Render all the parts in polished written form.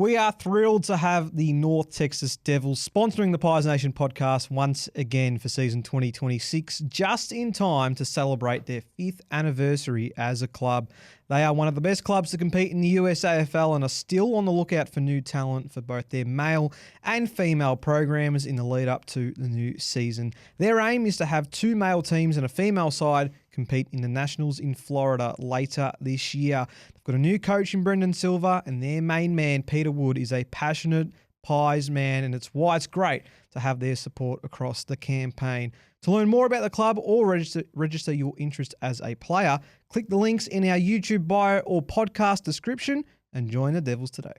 We are thrilled to have the North Texas Devils sponsoring the Pies Nation podcast once again for season 2026, just in time to celebrate their 5th anniversary as a club. They are one of the best clubs to compete in the USAFL and are still on the lookout for new talent for both their male and female programs in the lead up to the new season. Their aim is to have 2 male teams and a female side compete in the Nationals in Florida later this year. They've got a new coach in Brendan Silva, and their main man, Peter Wood, is a passionate Pies man, and it's why it's great to have their support across the campaign. To learn more about the club or register your interest as a player, click the links in our YouTube bio or podcast description and join the Devils today.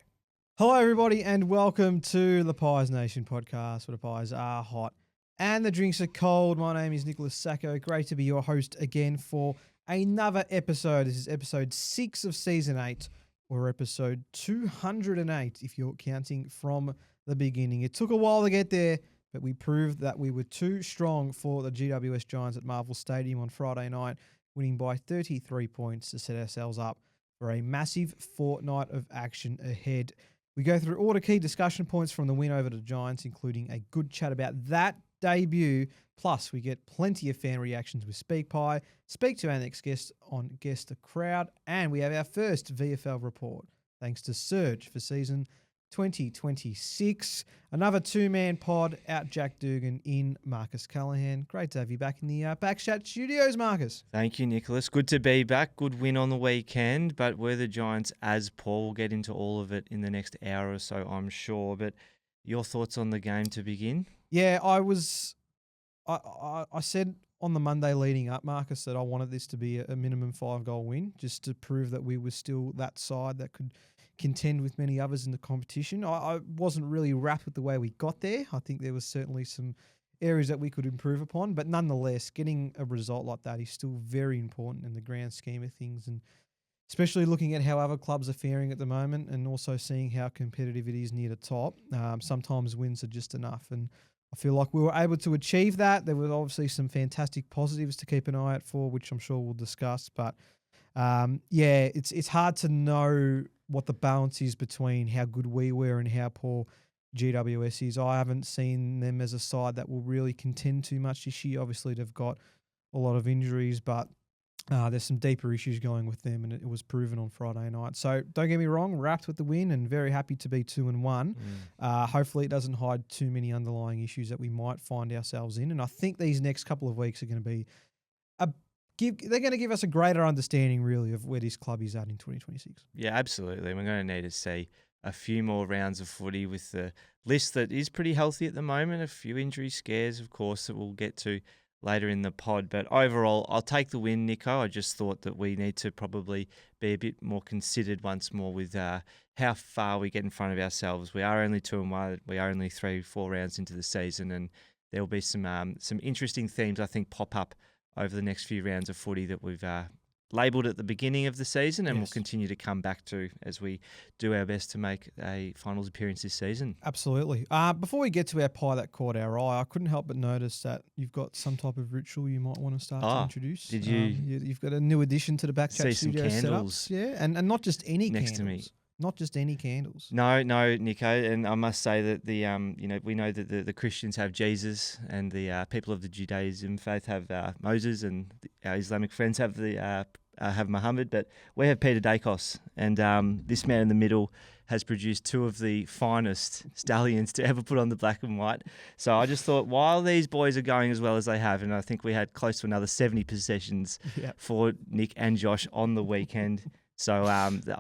Hello, everybody, and welcome to the Pies Nation podcast, where the pies are hot and the drinks are cold. My name is Nicholas Sacco. Great to be your host again for another episode. This is episode 6 of season 8, or episode 208 if you're counting from the beginning. It took a while to get there, but we proved that we were too strong for the GWS Giants at Marvel Stadium on Friday night, winning by 33 points to set ourselves up for a massive fortnight of action ahead. We go through all the key discussion points from the win over the Giants, including a good chat about that debut. Plus, we get plenty of fan reactions with SpeakPie, speak to our next guest on Guess the Crowd, and we have our first VFL report, thanks to Serge for season 2026. Another 2-man pod, out Jack Dugan, in Marcus Callahan. Great to have you back in the Backchat studios, Marcus. Thank you, Nicholas. Good to be back. Good win on the weekend, but were the Giants as poor? We'll get into all of it in the next hour or so, I'm sure. But your thoughts on the game to begin? Yeah, I said on the Monday leading up, Marcus, that I wanted this to be a minimum 5-goal win, just to prove that we were still that side that could contend with many others in the competition. I wasn't really wrapped with the way we got there. I think there was certainly some areas that we could improve upon, but nonetheless, getting a result like that is still very important in the grand scheme of things, and especially looking at how other clubs are faring at the moment and also seeing how competitive it is near the top. Sometimes wins are just enough, and I feel like we were able to achieve that. There were obviously some fantastic positives to keep an eye out for, which I'm sure we'll discuss. But it's hard to know what the balance is between how good we were and how poor GWS is. I haven't seen them as a side that will really contend too much this year. Obviously, they've got a lot of injuries, but there's some deeper issues going with them, and it was proven on Friday night. So don't get me wrong, wrapped with the win and very happy to be 2-1. Hopefully it doesn't hide too many underlying issues that we might find ourselves in. And I think these next couple of weeks are going to be they're going to give us a greater understanding, really, of where this club is at in 2026. Yeah, absolutely. We're going to need to see a few more rounds of footy with the list that is pretty healthy at the moment. A few injury scares, of course, that we'll get to later in the pod. But overall, I'll take the win, Nico. I just thought that we need to probably be a bit more considered once more with how far we get in front of ourselves. We are only 2-1. We are only 3-4 rounds into the season, and there will be some interesting themes, I think, pop up over the next few rounds of footy that we've labelled at the beginning of the season, and we'll continue to come back to as we do our best to make a finals appearance this season. Absolutely. Before we get to our pie that caught our eye, I couldn't help but notice that you've got some type of ritual you might want to start to introduce. Did you? You've got a new addition to the Backchat studio candles. Setups. Yeah, and not just any next candles. to me. Not just any candles. No, Nico, and I must say that we know that the Christians have Jesus, and the people of the Judaism faith have Moses, and our Islamic friends have have Muhammad, but we have Peter Dacos, and this man in the middle has produced 2 of the finest stallions to ever put on the black and white. So I just thought, while these boys are going as well as they have, and I think we had close to another 70 possessions for Nick and Josh on the weekend. So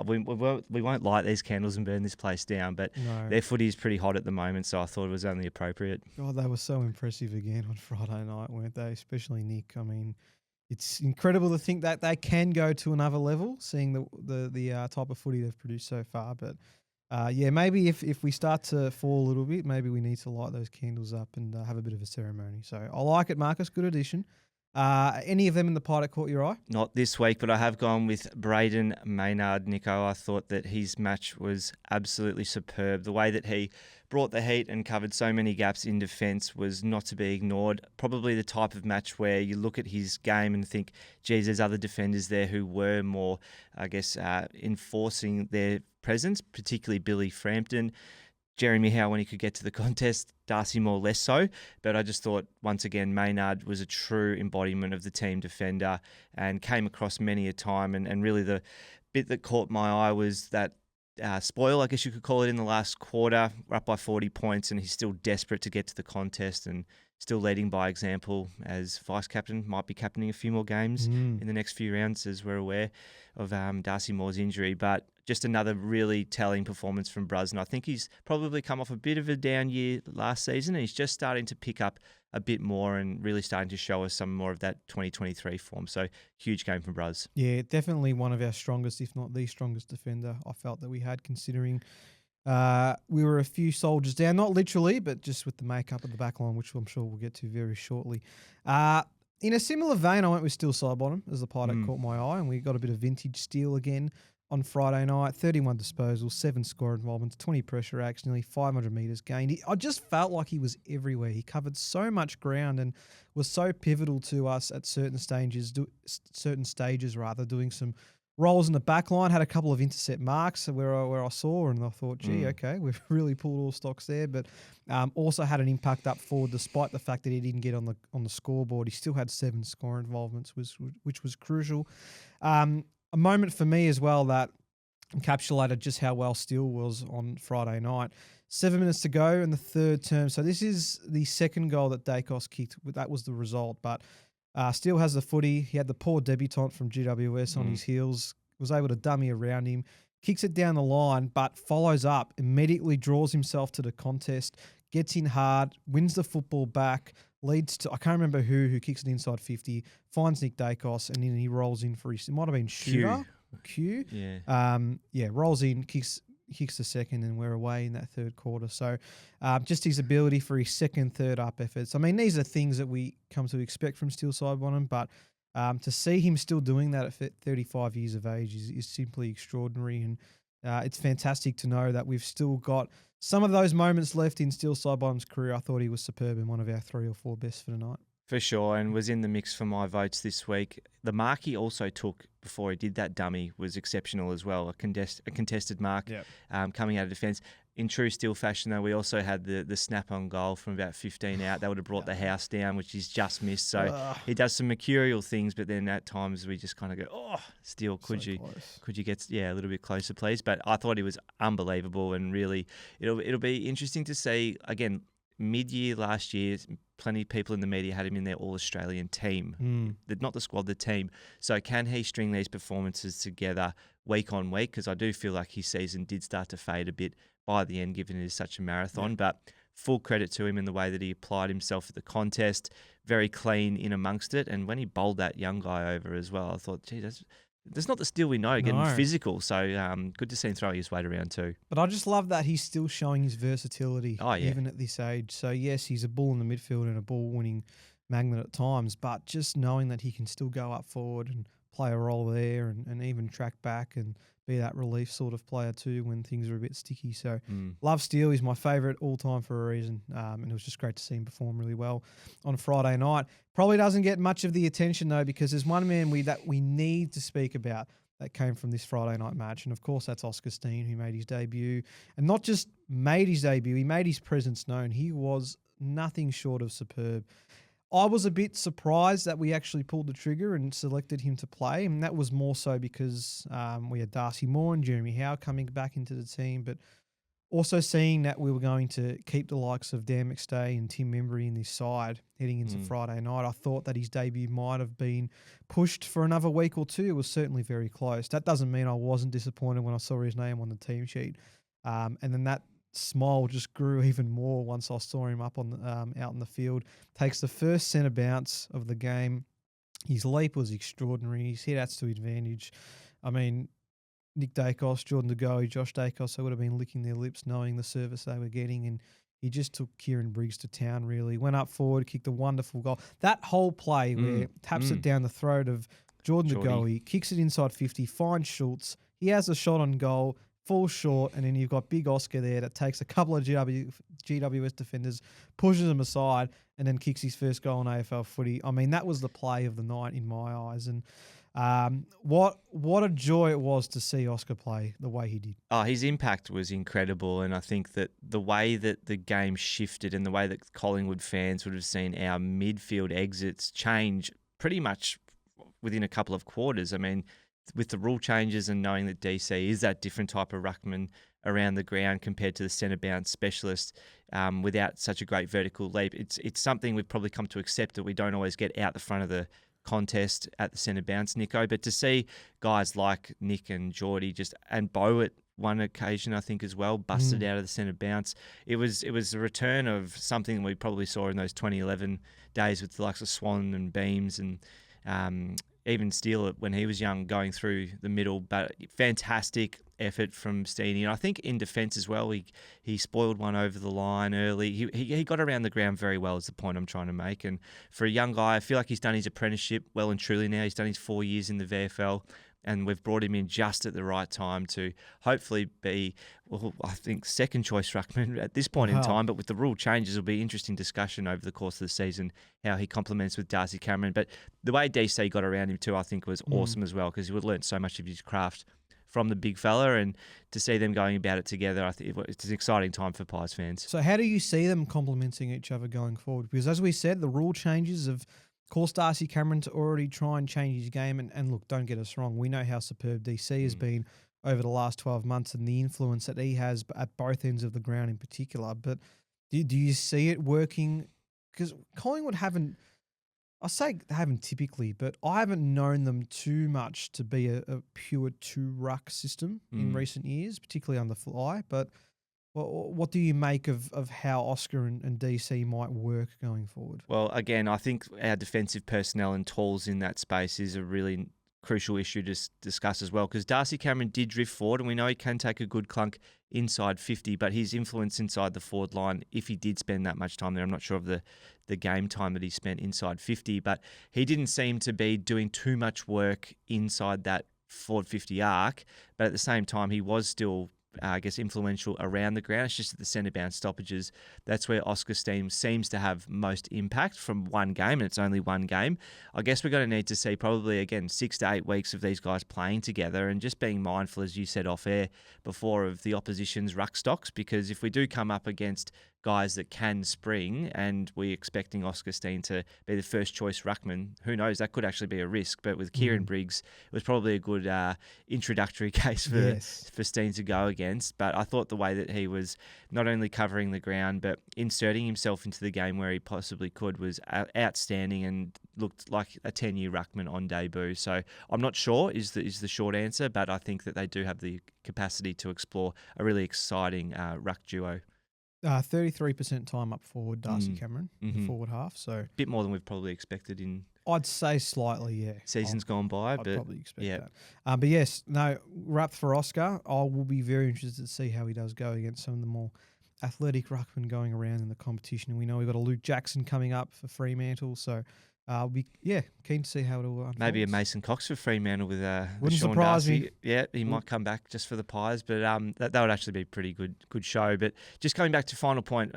we won't light these candles and burn this place down, but their footy is pretty hot at the moment, so I thought it was only appropriate. God, they were so impressive again on Friday night, weren't they? Especially Nick. I mean, it's incredible to think that they can go to another level, seeing the type of footy they've produced so far. But maybe if we start to fall a little bit, maybe we need to light those candles up and have a bit of a ceremony. So I like it, Marcus. Good addition. Any of them in the pie that caught your eye? Not this week, but I have gone with Braden Maynard, Nico. I thought that his match was absolutely superb. The way that he brought the heat and covered so many gaps in defence was not to be ignored. Probably the type of match where you look at his game and think, geez, there's other defenders there who were more, I guess, enforcing their presence, particularly Billy Frampton. Jeremy Howe when he could get to the contest, Darcy Moore less so. But I just thought, once again, Maynard was a true embodiment of the team defender and came across many a time. And really the bit that caught my eye was that spoil, I guess you could call it, in the last quarter. We're up by 40 points and he's still desperate to get to the contest and still leading by example as vice-captain, might be captaining a few more games in the next few rounds as we're aware of Darcy Moore's injury. But just another really telling performance from Bruz. And I think he's probably come off a bit of a down year last season and he's just starting to pick up a bit more and really starting to show us some more of that 2023 form. So huge game from Bruz. Yeah, definitely one of our strongest, if not the strongest defender I felt that we had, considering we were a few soldiers down, not literally, but just with the makeup of the back line, which I'm sure we'll get to very shortly. In a similar vein, I went with Steele Sidebottom as the pie that caught my eye, and we got a bit of vintage Steele again on Friday night. 31 disposals, 7 score involvements, 20 pressure acts, nearly 500 metres gained. I just felt like he was everywhere. He covered so much ground and was so pivotal to us at certain stages, doing some rolls in the back line, had a couple of intercept marks where I saw and I thought, gee, okay, we've really pulled all stocks there. But also had an impact up forward, despite the fact that he didn't get on the scoreboard. He still had 7 score involvements, which was crucial. A moment for me as well that encapsulated just how well Steele was on Friday night. 7 minutes to go in the third term. So this is the second goal that Dacos kicked. That was the result, but Steele has the footy. He had the poor debutant from GWS on his heels, was able to dummy around him, kicks it down the line, but follows up, immediately draws himself to the contest, gets in hard, wins the football back, leads to, I can't remember who kicks it inside 50, finds Nick Dacos, and then he rolls in for his, it might have been Shooter. Q. Yeah. Rolls in, kicks the second, and we're away in that third quarter. So just his ability for his second, third up efforts. I mean, these are things that we come to expect from Steele Sidebottom, but to see him still doing that at 35 years of age is simply extraordinary. And it's fantastic to know that we've still got some of those moments left in Steele Sidebottom's career. I thought he was superb and one of our 3 or 4 best for the night. For sure, and was in the mix for my votes this week. The mark he also took before he did that dummy was exceptional as well, a contested mark coming out of defence. In true Steele fashion, though, we also had the snap on goal from about 15 out. That would have brought the house down, which he's just missed. So he does some mercurial things, but then at times we just kind of go, oh, Steele, could you get a little bit closer, please? But I thought he was unbelievable, and really it'll be interesting to see, again, mid-year last year, plenty of people in the media had him in their All-Australian team. Not the squad, the team. So can he string these performances together week on week? Because I do feel like his season did start to fade a bit by the end, given it is such a marathon. But full credit to him in the way that he applied himself at the contest. Very clean in amongst it. And when he bowled that young guy over as well, I thought, gee, that's not the Steele we know, getting physical. So good to see him throwing his weight around too. But I just love that he's still showing his versatility, even at this age. So yes, he's a bull in the midfield and a ball-winning magnet at times, but just knowing that he can still go up forward and play a role there and even track back and be that relief sort of player too when things are a bit sticky. So love Steele. He's my favourite all time for a reason. And it was just great to see him perform really well on Friday night. Probably doesn't get much of the attention though, because there's one man that we need to speak about that came from this Friday night match. And of course that's Oscar Steen, who made his debut, and not just made his debut, he made his presence known. He was nothing short of superb. I was a bit surprised that we actually pulled the trigger and selected him to play, and that was more so because we had Darcy Moore and Jeremy Howe coming back into the team, but also seeing that we were going to keep the likes of Dan McStay and Tim Membry in this side heading into Friday night. I thought that his debut might have been pushed for another week or two. It was certainly very close. That doesn't mean I wasn't disappointed when I saw his name on the team sheet. And then that smile just grew even more once I saw him up on out in the field. Takes the first centre bounce of the game. His leap was extraordinary. His hit-outs to advantage. I mean, Nick Dacos, Jordan De Goey, Josh Dacos, they would have been licking their lips knowing the service they were getting, and he just took Kieran Briggs to town, really. Went up forward, kicked a wonderful goal. That whole play where taps it down the throat of Jordan DeGoey, kicks it inside 50, finds Schultz. He has a shot on goal, falls short, and then you've got big Oscar there that takes a couple of GWS defenders, pushes them aside, and then kicks his first goal in AFL footy. I mean, that was the play of the night in my eyes. And what a joy it was to see Oscar play the way he did. Oh, his impact was incredible, and I think that the way that the game shifted and the way that Collingwood fans would have seen our midfield exits change pretty much within a couple of quarters. I mean, with the rule changes and knowing that DC is that different type of ruckman around the ground compared to the centre bounce specialist without such a great vertical leap, it's something we've probably come to accept that we don't always get out the front of the contest at the centre bounce, Nico. But to see guys like Nick and Geordie and Bo at one occasion, I think as well, busted out of the centre bounce, it was a return of something we probably saw in those 2011 days with the likes of Swan and Beams and even Steele when he was young going through the middle. But fantastic effort from Steen. And I think in defence as well, he spoiled one over the line early. He got around the ground very well is the point I'm trying to make. And for a young guy, I feel like he's done his apprenticeship well and truly now. He's done his 4 years in the VFL. And we've brought him in just at the right time to hopefully be, well, I think, second choice ruckman at this point in time. But with the rule changes, it'll be interesting discussion over the course of the season, how he complements with Darcy Cameron. But the way DC got around him too, I think, was awesome as well, because he would learn so much of his craft from the big fella. And to see them going about it together, I think it's an exciting time for Pies fans. So how do you see them complementing each other going forward? Because as we said, the rule changes have caused Darcy Cameron to already try and change his game. And look, don't get us wrong. We know how superb DC has been over the last 12 months and the influence that he has at both ends of the ground in particular. But do you see it working? Because Collingwood haven't, I say they haven't typically, but I haven't known them too much to be a pure two-ruck system in recent years, particularly on the fly. But what do you make of how Oscar and DC might work going forward? Well, again, I think our defensive personnel and tools in that space is a really crucial issue to discuss as well, because Darcy Cameron did drift forward, and we know he can take a good clunk inside 50, but his influence inside the forward line, if he did spend that much time there, I'm not sure of the game time that he spent inside 50, but he didn't seem to be doing too much work inside that forward 50 arc, but at the same time, he was still influential around the ground. It's just at the centre bound stoppages. That's where Oscar Steen seems to have most impact from one game, and it's only one game. I guess we're going to need to see probably, again, 6 to 8 weeks of these guys playing together and just being mindful, as you said off air before, of the opposition's ruck stocks, because if we do come up against guys that can spring and we're expecting Oscar Steen to be the first choice ruckman, who knows, that could actually be a risk. But with Kieran Briggs, it was probably a good introductory case for Steen to go against. But I thought the way that he was not only covering the ground but inserting himself into the game where he possibly could was outstanding and looked like a 10-year ruckman on debut. So I'm not sure is the short answer, but I think that they do have the capacity to explore a really exciting ruck duo. 33% time up forward, Darcy Cameron, the forward half. So a bit more than we've probably expected in. I'd say slightly, yeah. Seasons gone by, I'd but probably expect that. But yes, no, wrap for Oscar. I will be very interested to see how he does go against some of the more athletic ruckmen going around in the competition. And we know we've got a Luke Jackson coming up for Fremantle, so I'll be keen to see how it all unfolds. Maybe a Mason Cox for Fremantle with wouldn't Sean surprise Darcy. me. Yeah, he might come back just for the Pies, but that would actually be a pretty good show. But just coming back to final point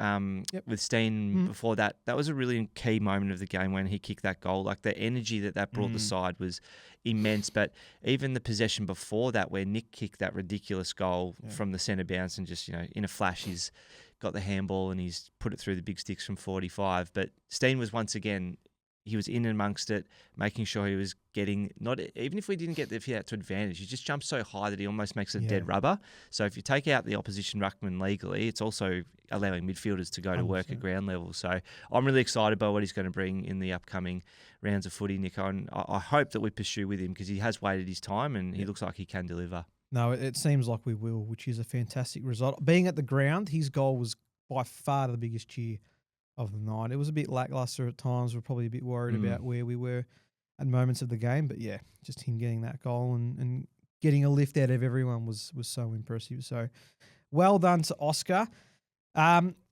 with Steen before that was a really key moment of the game when he kicked that goal. Like the energy that brought the side was immense. But even the possession before that, where Nick kicked that ridiculous goal from the centre bounce and just in a flash he's got the handball and he's put it through the big sticks from 45. But Steen was once again. He was in amongst it, making sure he was getting, not even if we didn't get that to advantage, he just jumps so high that he almost makes it dead rubber. So if you take out the opposition ruckman legally, it's also allowing midfielders to go to work at ground level. So I'm really excited by what he's going to bring in the upcoming rounds of footy, Nico. And I hope that we pursue with him because he has waited his time and he looks like he can deliver. No, it seems like we will, which is a fantastic result. Being at the ground, his goal was by far the biggest cheer of the night. It was a bit lackluster at times. We're probably a bit worried about where we were at moments of the game. But yeah, just him getting that goal and getting a lift out of everyone was so impressive. So well done to Oscar.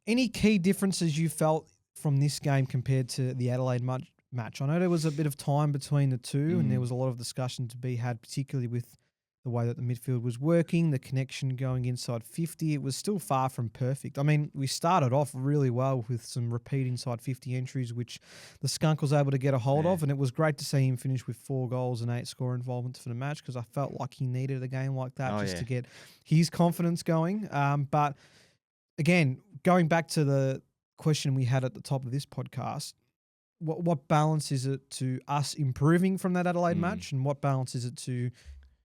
Any key differences you felt from this game compared to the Adelaide match? I know there was a bit of time between the two, and there was a lot of discussion to be had, particularly with the way that the midfield was working, the connection going inside 50. It was still far from perfect. I mean, we started off really well with some repeat inside 50 entries, which the Skunk was able to get a hold of, and it was great to see him finish with 4 goals and 8 score involvements for the match, because I felt like he needed a game like that to get his confidence going. But again, going back to the question we had at the top of this podcast, what balance is it to us improving from that Adelaide match, and what balance is it to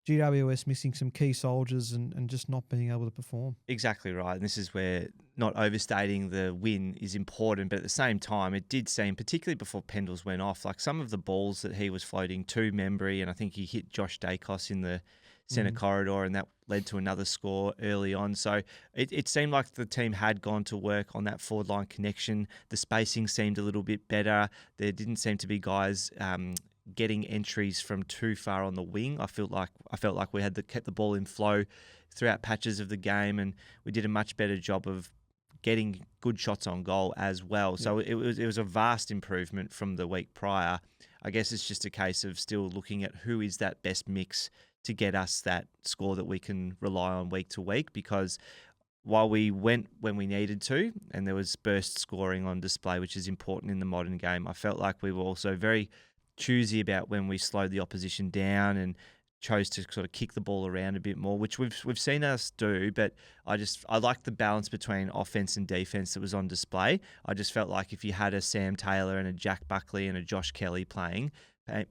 GWS missing some key soldiers and just not being able to perform? Exactly right. And this is where not overstating the win is important. But at the same time, it did seem, particularly before Pendles went off, like some of the balls that he was floating to Membry, and I think he hit Josh Dacos in the centre corridor, and that led to another score early on. So it seemed like the team had gone to work on that forward line connection. The spacing seemed a little bit better. There didn't seem to be guys getting entries from too far on the wing. I felt like we had kept the ball in flow throughout patches of the game, and we did a much better job of getting good shots on goal as well. Yeah. So it was a vast improvement from the week prior. I guess it's just a case of still looking at who is that best mix to get us that score that we can rely on week to week, because while we went when we needed to and there was burst scoring on display, which is important in the modern game, I felt like we were also very choosy about when we slowed the opposition down and chose to sort of kick the ball around a bit more, which we've seen us do. But I like the balance between offense and defense that was on display. I just felt like if you had a Sam Taylor and a Jack Buckley and a Josh Kelly playing,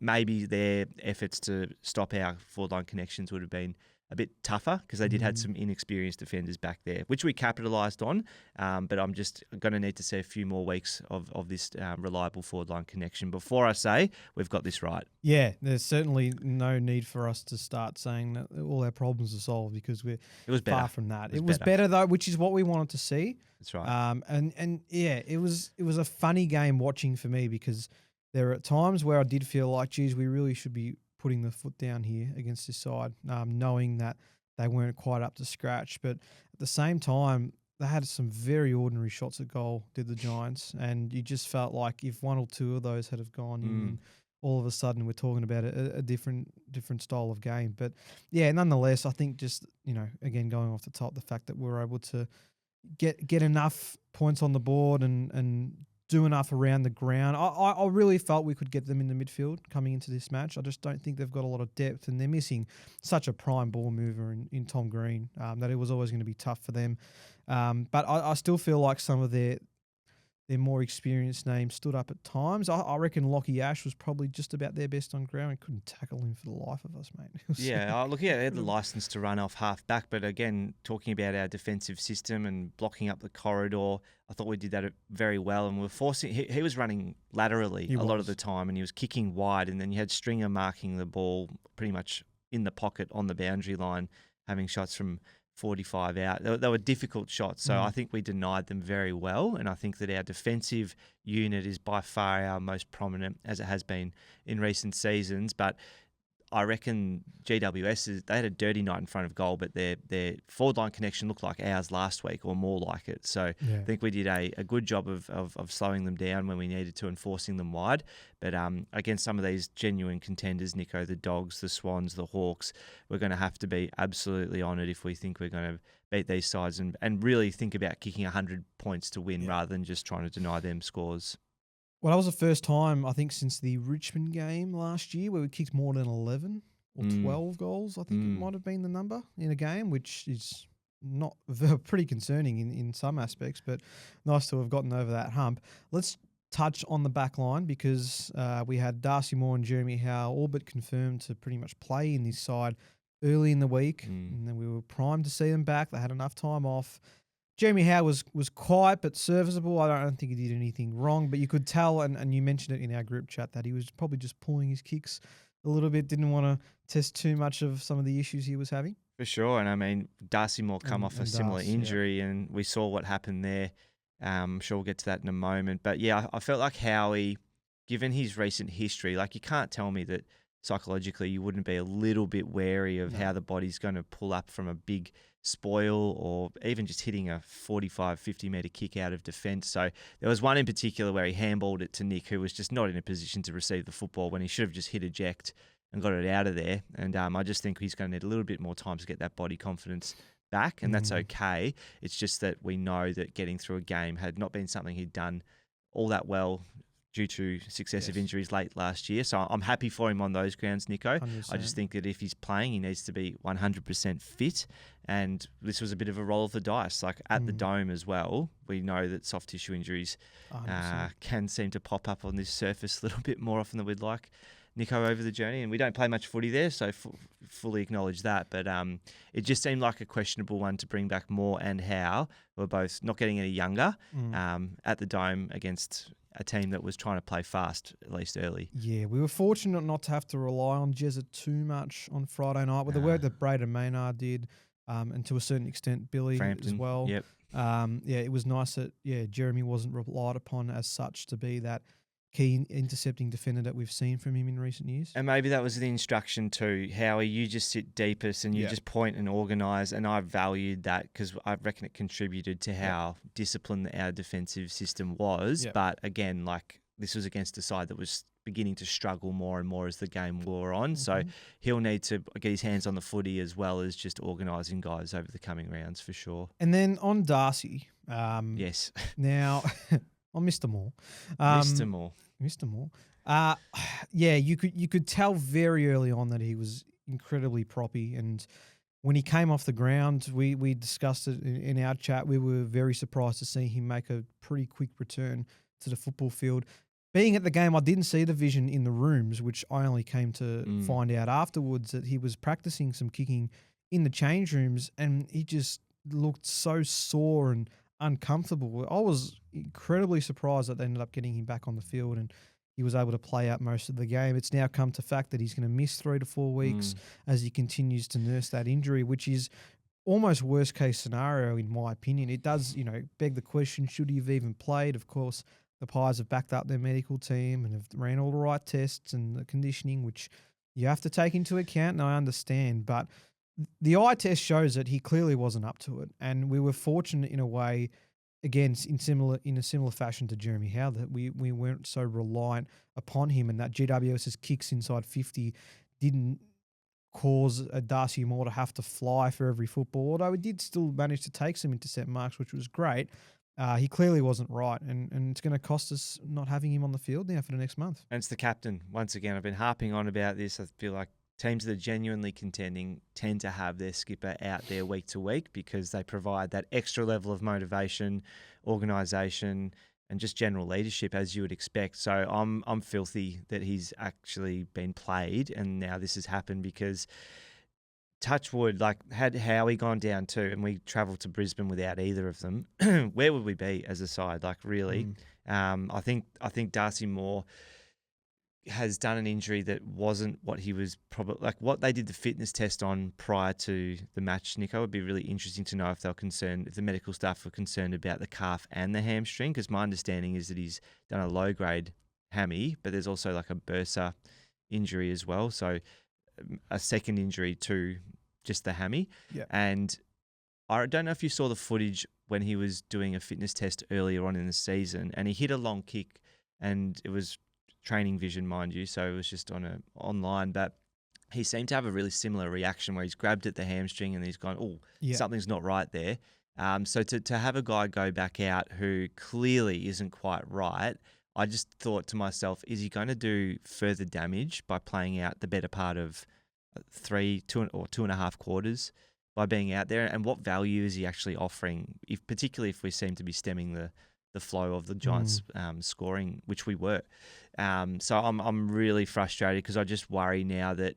maybe their efforts to stop our forward line connections would have been a bit tougher, because they did had some inexperienced defenders back there, which we capitalised on. But I'm just going to need to see a few more weeks of this reliable forward line connection before I say we've got this right. Yeah, there's certainly no need for us to start saying that all our problems are solved, because it was far from that. It was better though, which is what we wanted to see. That's right. And yeah, it was a funny game watching for me, because there are times where I did feel like, geez, we really should be putting the foot down here against this side, knowing that they weren't quite up to scratch. But at the same time, they had some very ordinary shots at goal, did the Giants, and you just felt like if 1 or 2 of those had have gone in, all of a sudden we're talking about a different style of game. But yeah, nonetheless, I think just, again, going off the top, the fact that we're able to get enough points on the board and do enough around the ground. I really felt we could get them in the midfield coming into this match. I just don't think they've got a lot of depth, and they're missing such a prime ball mover in Tom Green that it was always going to be tough for them. But I still feel like some of their more experienced names stood up at times. I reckon Lockie Ash was probably just about their best on ground. We couldn't tackle him for the life of us, mate. Yeah, they had the license to run off half back, but again, talking about our defensive system and blocking up the corridor, I thought we did that very well, and we were forcing. He was running laterally a lot of the time, and he was kicking wide, and then you had Stringer marking the ball pretty much in the pocket on the boundary line, having shots from 45 out. They were difficult shots, so I think we denied them very well, and I think that our defensive unit is by far our most prominent, as it has been in recent seasons. But I reckon GWS they had a dirty night in front of goal, but their forward line connection looked like ours last week, or more like it. So I think we did a good job of slowing them down when we needed to and forcing them wide. But against some of these genuine contenders, Nico, the Dogs, the Swans, the Hawks, we're going to have to be absolutely on it if we think we're going to beat these sides and really think about kicking 100 points to win rather than just trying to deny them scores. Well, that was the first time, I think, since the Richmond game last year where we kicked more than 11 or 12 goals, I think it might have been the number in a game, which is not pretty concerning in some aspects, but nice to have gotten over that hump. Let's touch on the back line, because we had Darcy Moore and Jeremy Howe all but confirmed to pretty much play in this side early in the week, and then we were primed to see them back. They had enough time off. Jeremy Howe was quiet but serviceable. I don't think he did anything wrong, but you could tell, and you mentioned it in our group chat, that he was probably just pulling his kicks a little bit, didn't want to test too much of some of the issues he was having. For sure, and I mean, Darcy Moore come off a similar injury, and we saw what happened there. I'm sure we'll get to that in a moment. But yeah, I felt like Howie, given his recent history, like you can't tell me that psychologically you wouldn't be a little bit wary of how the body's going to pull up from a big spoil or even just hitting a 45, 50 metre kick out of defence. So there was one in particular where he handballed it to Nick, who was just not in a position to receive the football when he should have just hit eject and got it out of there. And I just think he's going to need a little bit more time to get that body confidence back, and that's okay. It's just that we know that getting through a game had not been something he'd done all that well due to successive injuries late last year. So I'm happy for him on those grounds, Nico. 100%. I just think that if he's playing, he needs to be 100% fit. And this was a bit of a roll of the dice. Like at the Dome as well, we know that soft tissue injuries can seem to pop up on this surface a little bit more often than we'd like, Nico, over the journey. And we don't play much footy there, so fully acknowledge that. But it just seemed like a questionable one to bring back Moore and Howe, who are both not getting any younger, at the Dome against a team that was trying to play fast, at least early. Yeah, we were fortunate not to have to rely on Jezza too much on Friday night with the work that Braden Maynard did, and to a certain extent Billy Frampton, as well. Yep. It was nice that Jeremy wasn't relied upon as such to be that key intercepting defender that we've seen from him in recent years. And maybe that was the instruction too, Howie, you just sit deepest and you just point and organise, and I valued that because I reckon it contributed to how disciplined our defensive system was. Yep. But again, like this was against a side that was beginning to struggle more and more as the game wore on. So he'll need to get his hands on the footy as well as just organising guys over the coming rounds for sure. And then on Darcy. Yes. Now, on Mr. Moore. Mr. Moore. Mr. Moore. You could tell very early on that he was incredibly proppy, and when he came off the ground, we discussed it in our chat. We were very surprised to see him make a pretty quick return to the football field. Being at the game, I didn't see the vision in the rooms, which I only came to find out afterwards, that he was practicing some kicking in the change rooms, and he just looked so sore and uncomfortable. I was incredibly surprised that they ended up getting him back on the field and he was able to play out most of the game. It's now come to fact that he's going to miss 3 to 4 weeks as he continues to nurse that injury, which is almost worst case scenario in my opinion. It does, beg the question, should he have even played? Of course, the Pies have backed up their medical team and have ran all the right tests and the conditioning, which you have to take into account, and I understand, but the eye test shows that he clearly wasn't up to it, and we were fortunate in a way, again, in a similar fashion to Jeremy Howe, that we weren't so reliant upon him, and that GWS's kicks inside 50 didn't cause a Darcy Moore to have to fly for every football, although he did still manage to take some intercept marks, which was great. He clearly wasn't right, and it's going to cost us not having him on the field now for the next month. And it's the captain. Once again, I've been harping on about this. I feel like teams that are genuinely contending tend to have their skipper out there week to week because they provide that extra level of motivation, organisation, and just general leadership, as you would expect. So I'm filthy that he's actually been played, and now this has happened because, touch wood, like had Howie gone down too, and we travelled to Brisbane without either of them, where would we be as a side? Like really, I think Darcy Moore has done an injury that wasn't what he was probably, like what they did the fitness test on prior to the match, Nico. It would be really interesting to know if the medical staff were concerned about the calf and the hamstring, because my understanding is that he's done a low grade hammy, but there's also like a bursa injury as well. So a second injury to just the hammy. Yeah. And I don't know if you saw the footage when he was doing a fitness test earlier on in the season, and he hit a long kick, and it was training vision, mind you, so it was just online, but he seemed to have a really similar reaction where he's grabbed at the hamstring and he's gone, something's not right there. So to have a guy go back out who clearly isn't quite right, I just thought to myself, is he going to do further damage by playing out the better part of 2.5 quarters by being out there? And what value is he actually offering, particularly if we seem to be stemming the flow of the Giants scoring, which we were. So I'm really frustrated because I just worry now that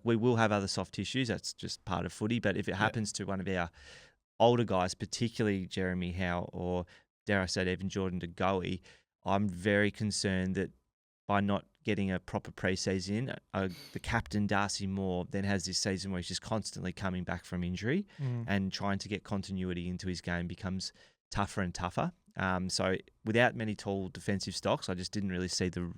we will have other soft tissues. That's just part of footy. But if it happens to one of our older guys, particularly Jeremy Howe or, dare I say, even Jordan De Goey, I'm very concerned that by not getting a proper pre-season, the captain, Darcy Moore, then has this season where he's just constantly coming back from injury and trying to get continuity into his game becomes tougher and tougher. So without many tall defensive stocks, I just didn't really see the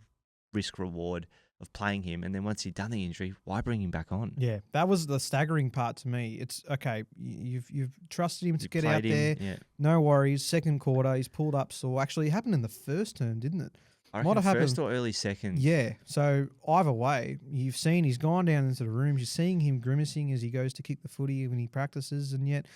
risk-reward of playing him. And then once he'd done the injury, why bring him back on? Yeah, that was the staggering part to me. It's okay. You've trusted him to get out played him, there. yeah. No worries. Second quarter, he's pulled up sore. Actually, it happened in the first term, didn't it? I Might reckon have first happened. or early second. Yeah. So either way, you've seen he's gone down into the rooms. You're seeing him grimacing as he goes to kick the footy when he practices, and yet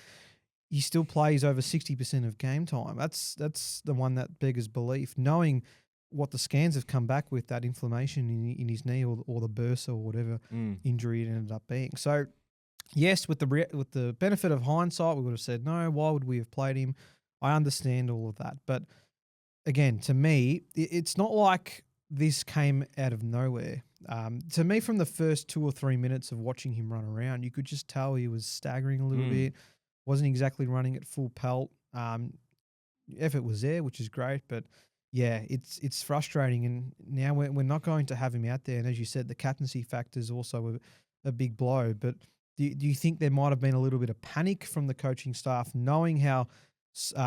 he still plays over 60% of game time. That's the one that beggars belief. Knowing what the scans have come back with, that inflammation in his knee or the bursa or whatever injury it ended up being. So yes, with the benefit of hindsight, we would have said no. Why would we have played him? I understand all of that, but again, to me, it's not like this came out of nowhere. To me, from the first 2 or 3 minutes of watching him run around, you could just tell he was staggering a little bit. Wasn't exactly running at full pelt. Effort was there, which is great, but yeah, it's frustrating. And now we're not going to have him out there. And as you said, the captaincy factor is also a big blow. But do you think there might have been a little bit of panic from the coaching staff, knowing how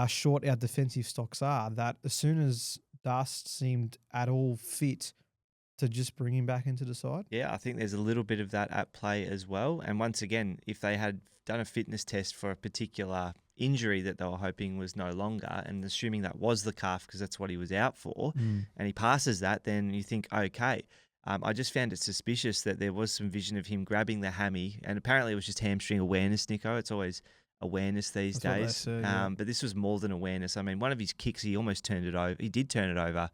short our defensive stocks are, that as soon as Dust seemed at all fit, to just bring him back into the side? Yeah, I think there's a little bit of that at play as well. And once again, if they had done a fitness test for a particular injury that they were hoping was no longer, and assuming that was the calf because that's what he was out for, and he passes that, then you think, okay. I just found it suspicious that there was some vision of him grabbing the hammy, and apparently it was just hamstring awareness, Nico. It's always awareness these That's what they days. said, yeah. But this was more than awareness. I mean, one of his kicks, he almost turned it over. He did turn it over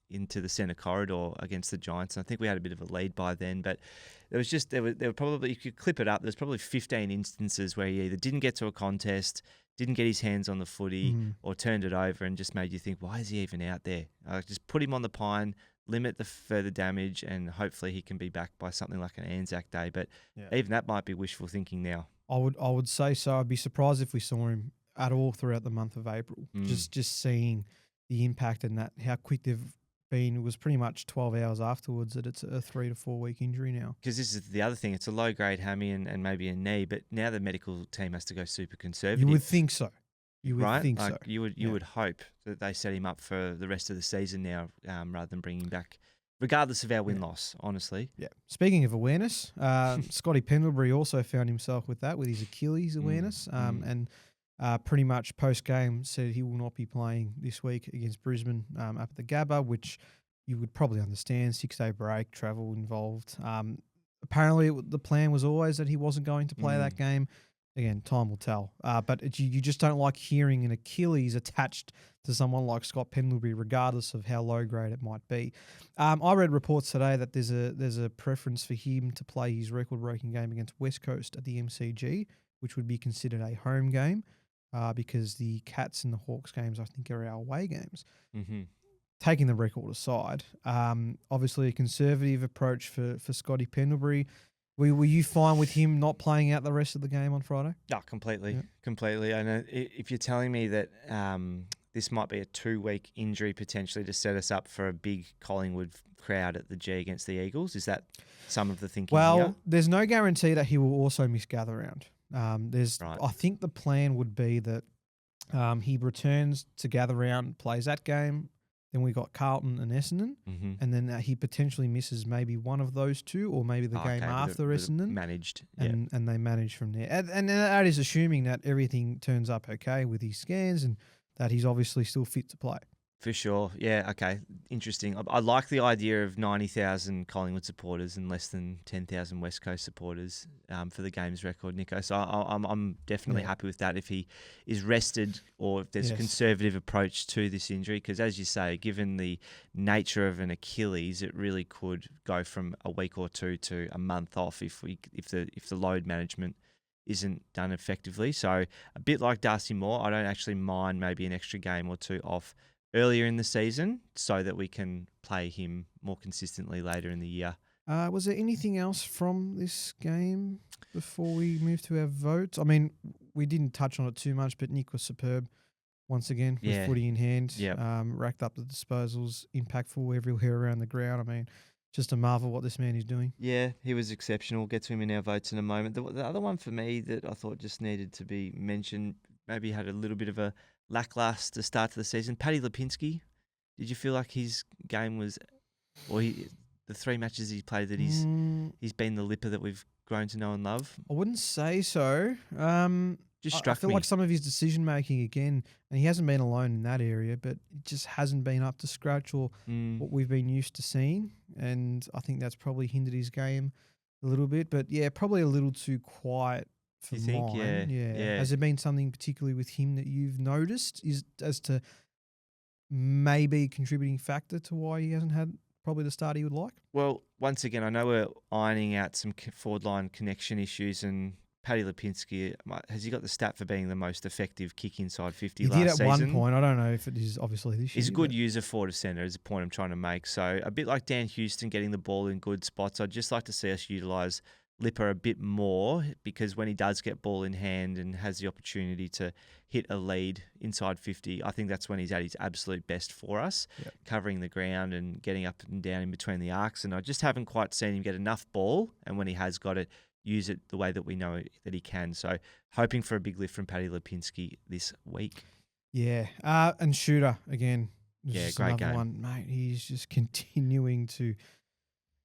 into the centre corridor against the Giants. And I think we had a bit of a lead by then, but there were probably, you could clip it up, there's probably 15 instances where he either didn't get to a contest, didn't get his hands on the footy, or turned it over and just made you think, why is he even out there? Just put him on the pine, limit the further damage, and hopefully he can be back by something like an Anzac Day. But even that might be wishful thinking now. I would say so. I'd be surprised if we saw him at all throughout the month of April. Just seeing the impact and that how quick they've been. It was pretty much 12 hours afterwards that it's a 3 to 4 week injury now. Because this is the other thing. It's a low grade hammy and maybe a knee, but now the medical team has to go super conservative. You would think so. You would think so. You would hope that they set him up for the rest of the season now, rather than bringing him back, regardless of our win-loss, honestly. Yeah. Speaking of awareness, Scotty Pendlebury also found himself with that, with his Achilles awareness, and pretty much post-game said he will not be playing this week against Brisbane up at the Gabba, which you would probably understand, 6-day break, travel involved. Apparently the plan was always that he wasn't going to play that game. Again, time will tell. But you just don't like hearing an Achilles attached to someone like Scott Pendlebury, regardless of how low grade it might be. I read reports today that there's a preference for him to play his record-breaking game against West Coast at the MCG, which would be considered a home game, because the Cats and the Hawks games, I think, are our away games. Taking the record aside, obviously a conservative approach for Scotty Pendlebury. Were you fine with him not playing out the rest of the game on Friday? Yeah, completely. I know if you're telling me that this might be a 2-week injury potentially to set us up for a big Collingwood crowd at the G against the Eagles, is that some of the thinking here? There's no guarantee that he will also miss gather round. Right. I think the plan would be that he returns to gather round, plays that game. Then we got Carlton and Essendon, and then he potentially misses maybe one of those two, or maybe the game after Essendon. Managed, and they manage from there. And that is assuming that everything turns up okay with his scans and that he's obviously still fit to play. For sure. Yeah, okay. Interesting. I like the idea of 90,000 Collingwood supporters and less than 10,000 West Coast supporters for the game's record, Nico. So I'm definitely happy with that if he is rested, or if there's a conservative approach to this injury. Because as you say, given the nature of an Achilles, it really could go from a week or two to a month off if the load management isn't done effectively. So a bit like Darcy Moore, I don't actually mind maybe an extra game or two off earlier in the season so that we can play him more consistently later in the year. Was there anything else from this game before we move to our votes? I mean, we didn't touch on it too much, but Nick was superb once again with footy in hand. Racked up the disposals, impactful everywhere around the ground. I mean, just a marvel what this man is doing. Yeah, he was exceptional. We'll get to him in our votes in a moment. The other one for me that I thought just needed to be mentioned, maybe had a little bit of a lackluster start to the season, Paddy Lipinski. Did you feel like his game was, or the 3 matches he's played that he's been the Lipper that we've grown to know and love? I wouldn't say so. Just I struck feel me. like some of his decision making again, and he hasn't been alone in that area, but it just hasn't been up to scratch or what we've been used to seeing. And I think that's probably hindered his game a little bit. But yeah, probably a little too quiet for You think? mine. Yeah. Has there been something particularly with him that you've noticed as to maybe a contributing factor to why he hasn't had probably the start he would like? Well, once again, I know we're ironing out some forward line connection issues, and Paddy Lipinski, has he got the stat for being the most effective kick inside 50 He last did at season? one point. I don't know if it is obviously this year. He's a good user forward of centre is the point I'm trying to make. So a bit like Dan Houston getting the ball in good spots, I'd just like to see us utilise Lipper a bit more, because when he does get ball in hand and has the opportunity to hit a lead inside 50, I think that's when he's at his absolute best for us, covering the ground and getting up and down in between the arcs. And I just haven't quite seen him get enough ball, and when he has got it, use it the way that we know that he can. So hoping for a big lift from Paddy Lipinski this week. Yeah, and Shooter again. Yeah, great game, one, mate. He's just continuing to.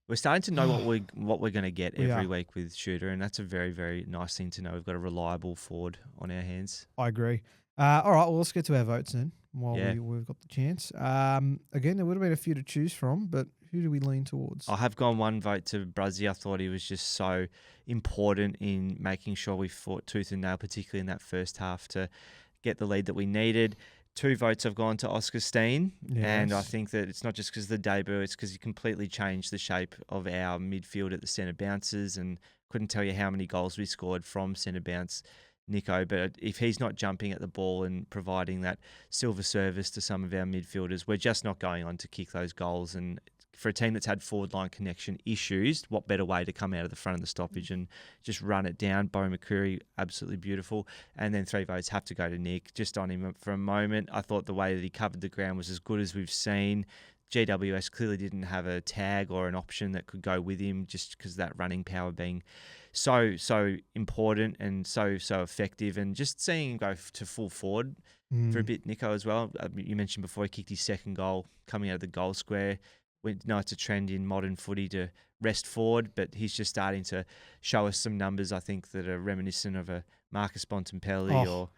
We're starting to know what we're going to get every week with Shooter, and that's a very, very nice thing to know. We've got a reliable forward on our hands. I agree. All right, well, let's get to our votes then while we've got the chance. Again, there would have been a few to choose from, but who do we lean towards? I have gone one vote to Bruzzy. I thought he was just so important in making sure we fought tooth and nail, particularly in that first half, to get the lead that we needed. 2 votes have gone to Oscar Steen, and I think that it's not just because of the debut, it's because he completely changed the shape of our midfield at the centre bounces, and couldn't tell you how many goals we scored from centre bounce, Nico. But if he's not jumping at the ball and providing that silver service to some of our midfielders, we're just not going on to kick those goals. And for a team that's had forward line connection issues, what better way to come out of the front of the stoppage and just run it down? Bo McCreary, absolutely beautiful. And then 3 votes have to go to Nick. Just on him for a moment, I thought the way that he covered the ground was as good as we've seen. GWS clearly didn't have a tag or an option that could go with him, just because of that running power being so important and so effective. And just seeing him go to full forward for a bit, Nico, as well. You mentioned before he kicked his second goal coming out of the goal square. We know it's a trend in modern footy to rest forward, but he's just starting to show us some numbers, I think, that are reminiscent of a Marcus Bontempelli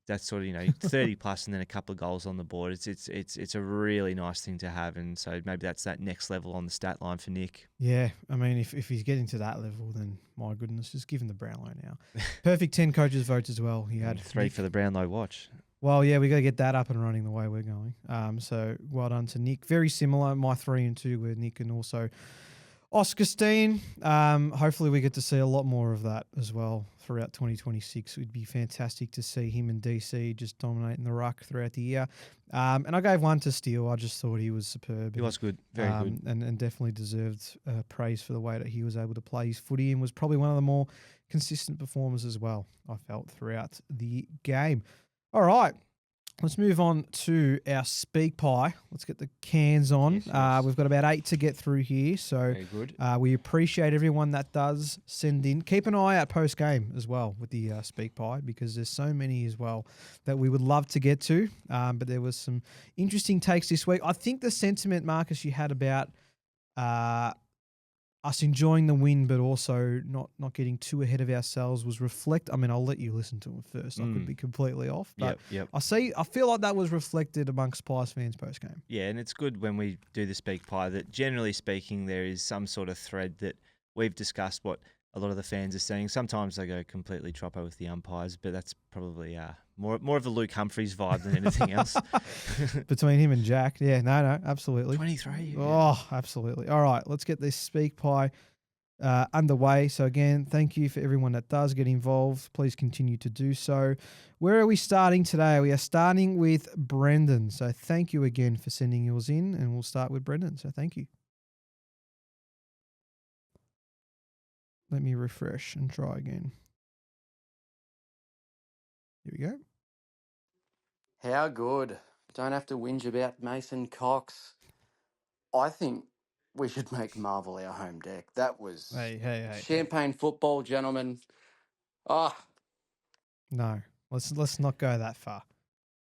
that sort of, 30 plus and then a couple of goals on the board. It's a really nice thing to have, and so maybe that's that next level on the stat line for Nick. Yeah, I mean, if he's getting to that level, then my goodness, just give him the Brownlow now. Perfect 10 coaches votes as well. He had 3 for the Brownlow watch. Well, yeah, we got to get that up and running the way we're going. So well done to Nick. Very similar. My 3 and 2 were Nick and also Oscar Steen. Hopefully we get to see a lot more of that as well throughout 2026. It would be fantastic to see him and DC just dominating the ruck throughout the year. And I gave 1 to Steele. I just thought he was superb. He was good. Very good. And definitely deserved praise for the way that he was able to play his footy, and was probably one of the more consistent performers as well, I felt, throughout the game. All right, let's move on to our SpeakPie. Let's get the cans on. Yes. We've got about 8 to get through here, so very good. We appreciate everyone that does send in. Keep an eye out post-game as well with the SpeakPie, because there's so many as well that we would love to get to, but there was some interesting takes this week. I think the sentiment, Marcus, you had about us enjoying the win, but also not getting too ahead of ourselves was I mean, I'll let you listen to it first. I could be completely off, but yep. I feel like that was reflected amongst Pies fans post game. Yeah, and it's good when we do the SpeakPie that, generally speaking, there is some sort of thread that we've discussed what a lot of the fans are saying. Sometimes they go completely troppo with the umpires, but that's probably more of a Luke Humphries vibe than anything else. Between him and Jack. Yeah, no, absolutely. 23. Oh, absolutely. All right, let's get this SpeakPie underway. So again, thank you for everyone that does get involved. Please continue to do so. Where are we starting today? We are starting with Brendan. So thank you again for sending yours in, and we'll start with Brendan. So thank you. Let me refresh and try again. Here we go. How good. Don't have to whinge about Mason Cox. I think we should make Marvel our home deck. That was hey. champagne football, gentlemen. No, let's not go that far.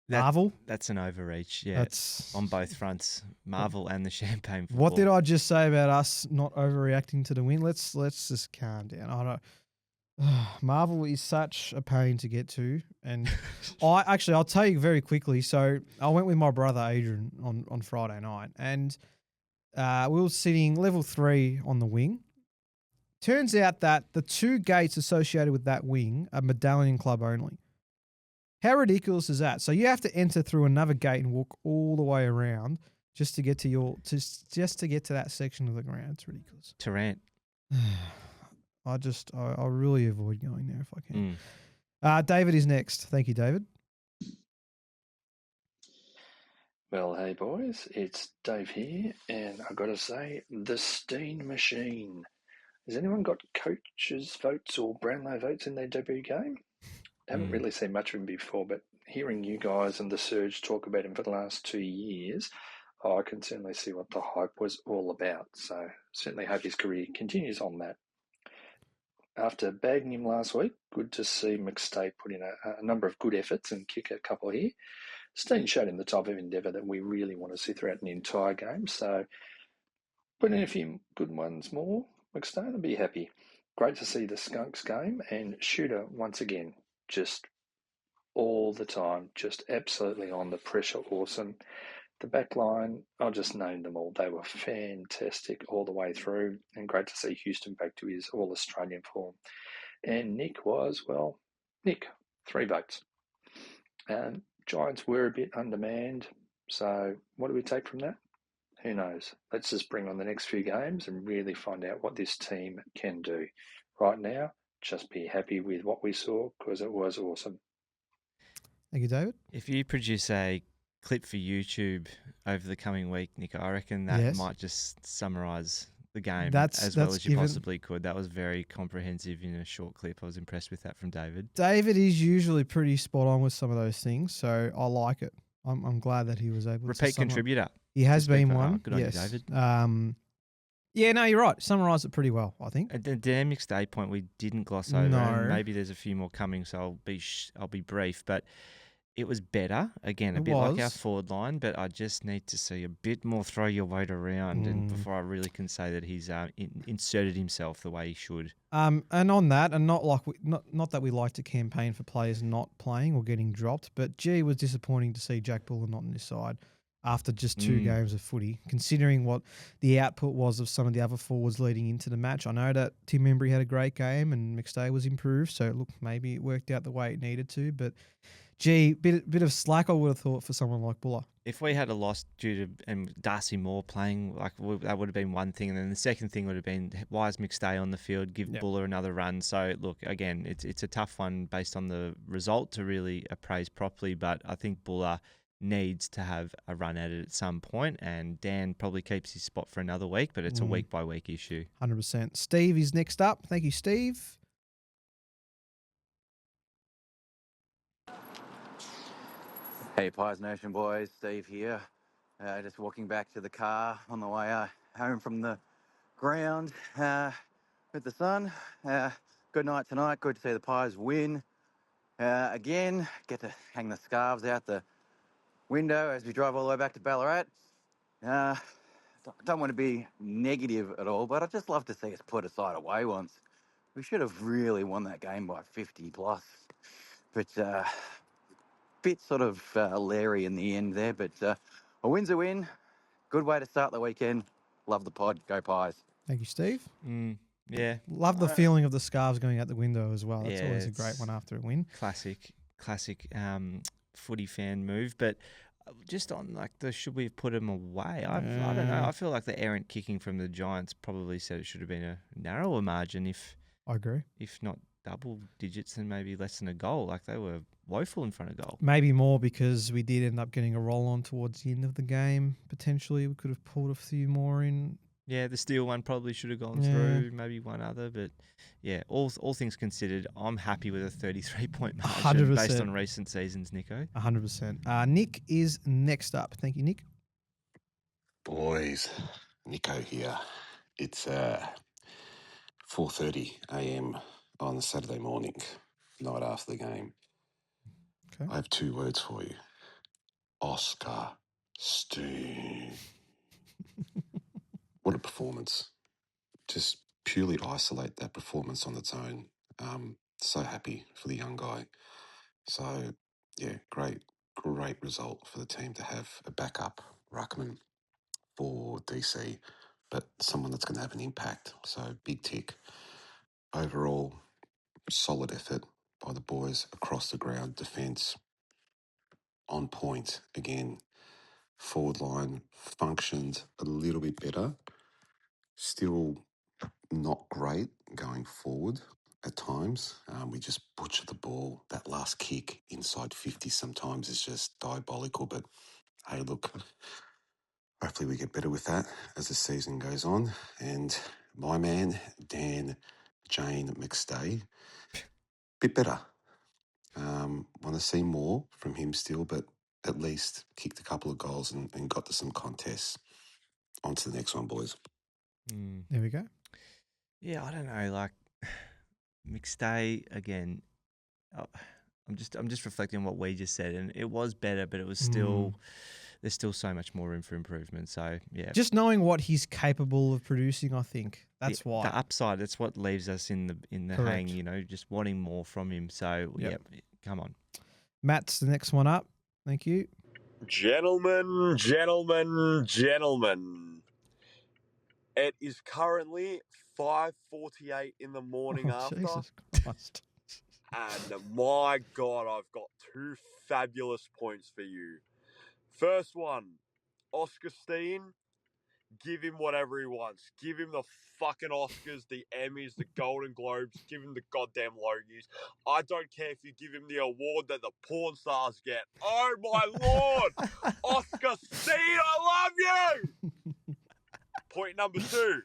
Marvel? That's an overreach, yeah. That's On both fronts, Marvel and the champagne football. What did I just say about us not overreacting to the win? Let's just calm down. I don't. Marvel is such a pain to get to, and I'll tell you very quickly. So I went with my brother Adrian on Friday night, and we were sitting level 3 on the wing. Turns out that the 2 gates associated with that wing are Medallion Club only. How ridiculous is that? So you have to enter through another gate and walk all the way around just to get to just to get to that section of the ground. It's ridiculous. Tarrant. I really avoid going there if I can. David is next. Thank you, David. Well, hey boys, it's Dave here, and I've got to say, the Steen machine. Has anyone got coaches' votes or Brownlow votes in their debut game? Haven't really seen much of him before, but hearing you guys and the Serge talk about him for the last 2 years, I can certainly see what the hype was all about. So certainly hope his career continues on that. After bagging him last week, good to see McStay put in a number of good efforts and kick a couple here. Steen showed him the type of endeavour that we really want to see throughout an entire game. So put in a few good ones more, McStay, will be happy. Great to see the Skunks game, and Shooter once again, just all the time, just absolutely on the pressure, awesome. The back line, I'll just name them all. They were fantastic all the way through, and great to see Houston back to his All-Australian form. And Nick was, well, Nick, 3 votes. Giants were a bit undermanned, so what do we take from that? Who knows? Let's just bring on the next few games and really find out what this team can do. Right now, just be happy with what we saw because it was awesome. Thank you, David. If you produce a clip for YouTube over the coming week, Nick, I reckon that might just summarise the game as well as you possibly could. That was very comprehensive in a short clip. I was impressed with that from David. David is usually pretty spot on with some of those things, so I like it. I'm glad that he was able to repeat contributor. He has been one. Good on you, David. Yeah, no, you're right. Summarise it pretty well, I think. The dynamic stay point we didn't gloss over. No. And maybe there's a few more coming, so I'll be brief. But it was better. Again, a bit like our forward line, but I just need to see a bit more throw your weight around and before I really can say that he's inserted himself the way he should. And on that, and not that we like to campaign for players not playing or getting dropped, but it was disappointing to see Jack Buller not on this side after just 2 games of footy, considering what the output was of some of the other forwards leading into the match. I know that Tim Embry had a great game and McStay was improved, so look, maybe it worked out the way it needed to, but bit of slack I would have thought for someone like Buller. If we had a loss due to Darcy Moore playing, that would have been one thing, and then the second thing would have been why is McStay on the field? Give Buller another run. So look, again, it's a tough one based on the result to really appraise properly, but I think Buller needs to have a run at it at some point, and Dan probably keeps his spot for another week, but it's a week by week issue. 100%. Steve is next up. Thank you, Steve. Hey, Pies Nation boys, Steve here. Just walking back to the car on the way home from the ground with the sun. Good night tonight. Good to see the Pies win. Again, get to hang the scarves out the window as we drive all the way back to Ballarat. Don't want to be negative at all, but I'd just love to see us put a side away once. We should have really won that game by 50 plus. But bit sort of leery in the end there, but a win's a win. Good way to start the weekend. Love the pod. Go Pies. Thank you, Steve. Yeah. Love the feeling of the scarves going out the window as well. That's always a great one after a win. Classic footy fan move. But just on should we have put them away? I don't know. I feel like the errant kicking from the Giants probably said it should have been a narrower margin I agree. If not double digits, then maybe less than a goal. Like they were woeful in front of goal. Maybe more because we did end up getting a roll on towards the end of the game. Potentially, we could have pulled a few more in. Yeah, the Steele one probably should have gone through. Maybe one other, but yeah, all things considered, I'm happy with a 33-point margin 100%. Based on recent seasons, Nico. 100%. Nick is next up. Thank you, Nick. Boys, Nico here. It's 4:30 a.m. on Saturday morning, night after the game. Okay. I have 2 words for you. Oscar Steen. What a performance. Just purely isolate that performance on its own. So happy for the young guy. So, yeah, great result for the team to have a backup ruckman for DC, but someone that's going to have an impact. So, big tick. Overall, solid effort by the boys across the ground. Defence on point again. Forward line functioned a little bit better. Still not great going forward at times. We just butcher the ball. That last kick inside 50 sometimes is just diabolical. But hey, look, hopefully we get better with that as the season goes on. And my man, Dan Jane McStay, bit better. Want to see more from him still, but at least kicked a couple of goals and got to some contests. On to the next one, boys. There we go. Yeah, I don't know. Like McStay again. I'm just reflecting on what we just said, and it was better, but it was still there's still so much more room for improvement. So yeah, Just knowing what he's capable of producing, I think that's why. the upside. That's what leaves us in the Correct. hang. You know, just wanting more from him. So Yep. yeah, come on. Matt's the next one up. Thank you. Gentlemen, gentlemen, gentlemen. It is currently 5:48 in the morning after, Jesus Christ. and my God, I've got two fabulous points for you. First one, Oscar Steen. Give him whatever he wants. Give him the fucking Oscars, the Emmys, the Golden Globes. Give him the goddamn Logies. I don't care if you give him the award that the porn stars get. Oh my Lord! Oscar Steen, I love you! Point number two.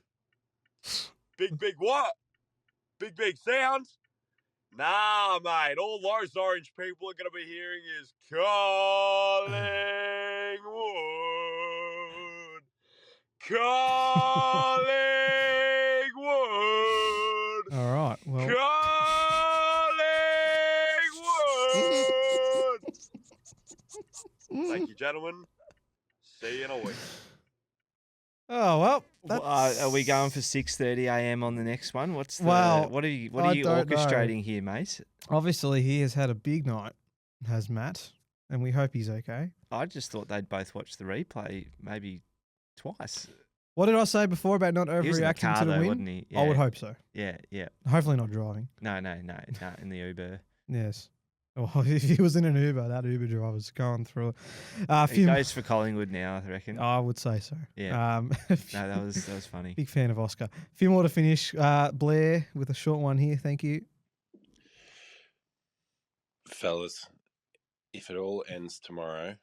Big what? Big sounds? Nah, mate. All those orange people are going to be hearing is Collingwood. Collingwood. All right. Well, Collingwood. Thank you, gentlemen. See you in a week. oh well. That's... Are we going for 6:30 a.m. on the next one? What's the Well, what are you I don't know. orchestrating here, mate? Obviously, he has had a big night, has Matt, and we hope he's okay. I just thought they'd both watch the replay maybe twice. What did I say before about not He was in the overreacting car to the though, win? wasn't he? I would hope so. Yeah. Hopefully not driving. No, in the Uber. Yes. Well, if he was in an Uber, that Uber driver's going through it. He goes for Collingwood now, I reckon. I would say so. Yeah. No, that was funny. Big fan of Oscar. A few more to finish. Blair with a short one here. Thank you. Fellas, if it all ends tomorrow,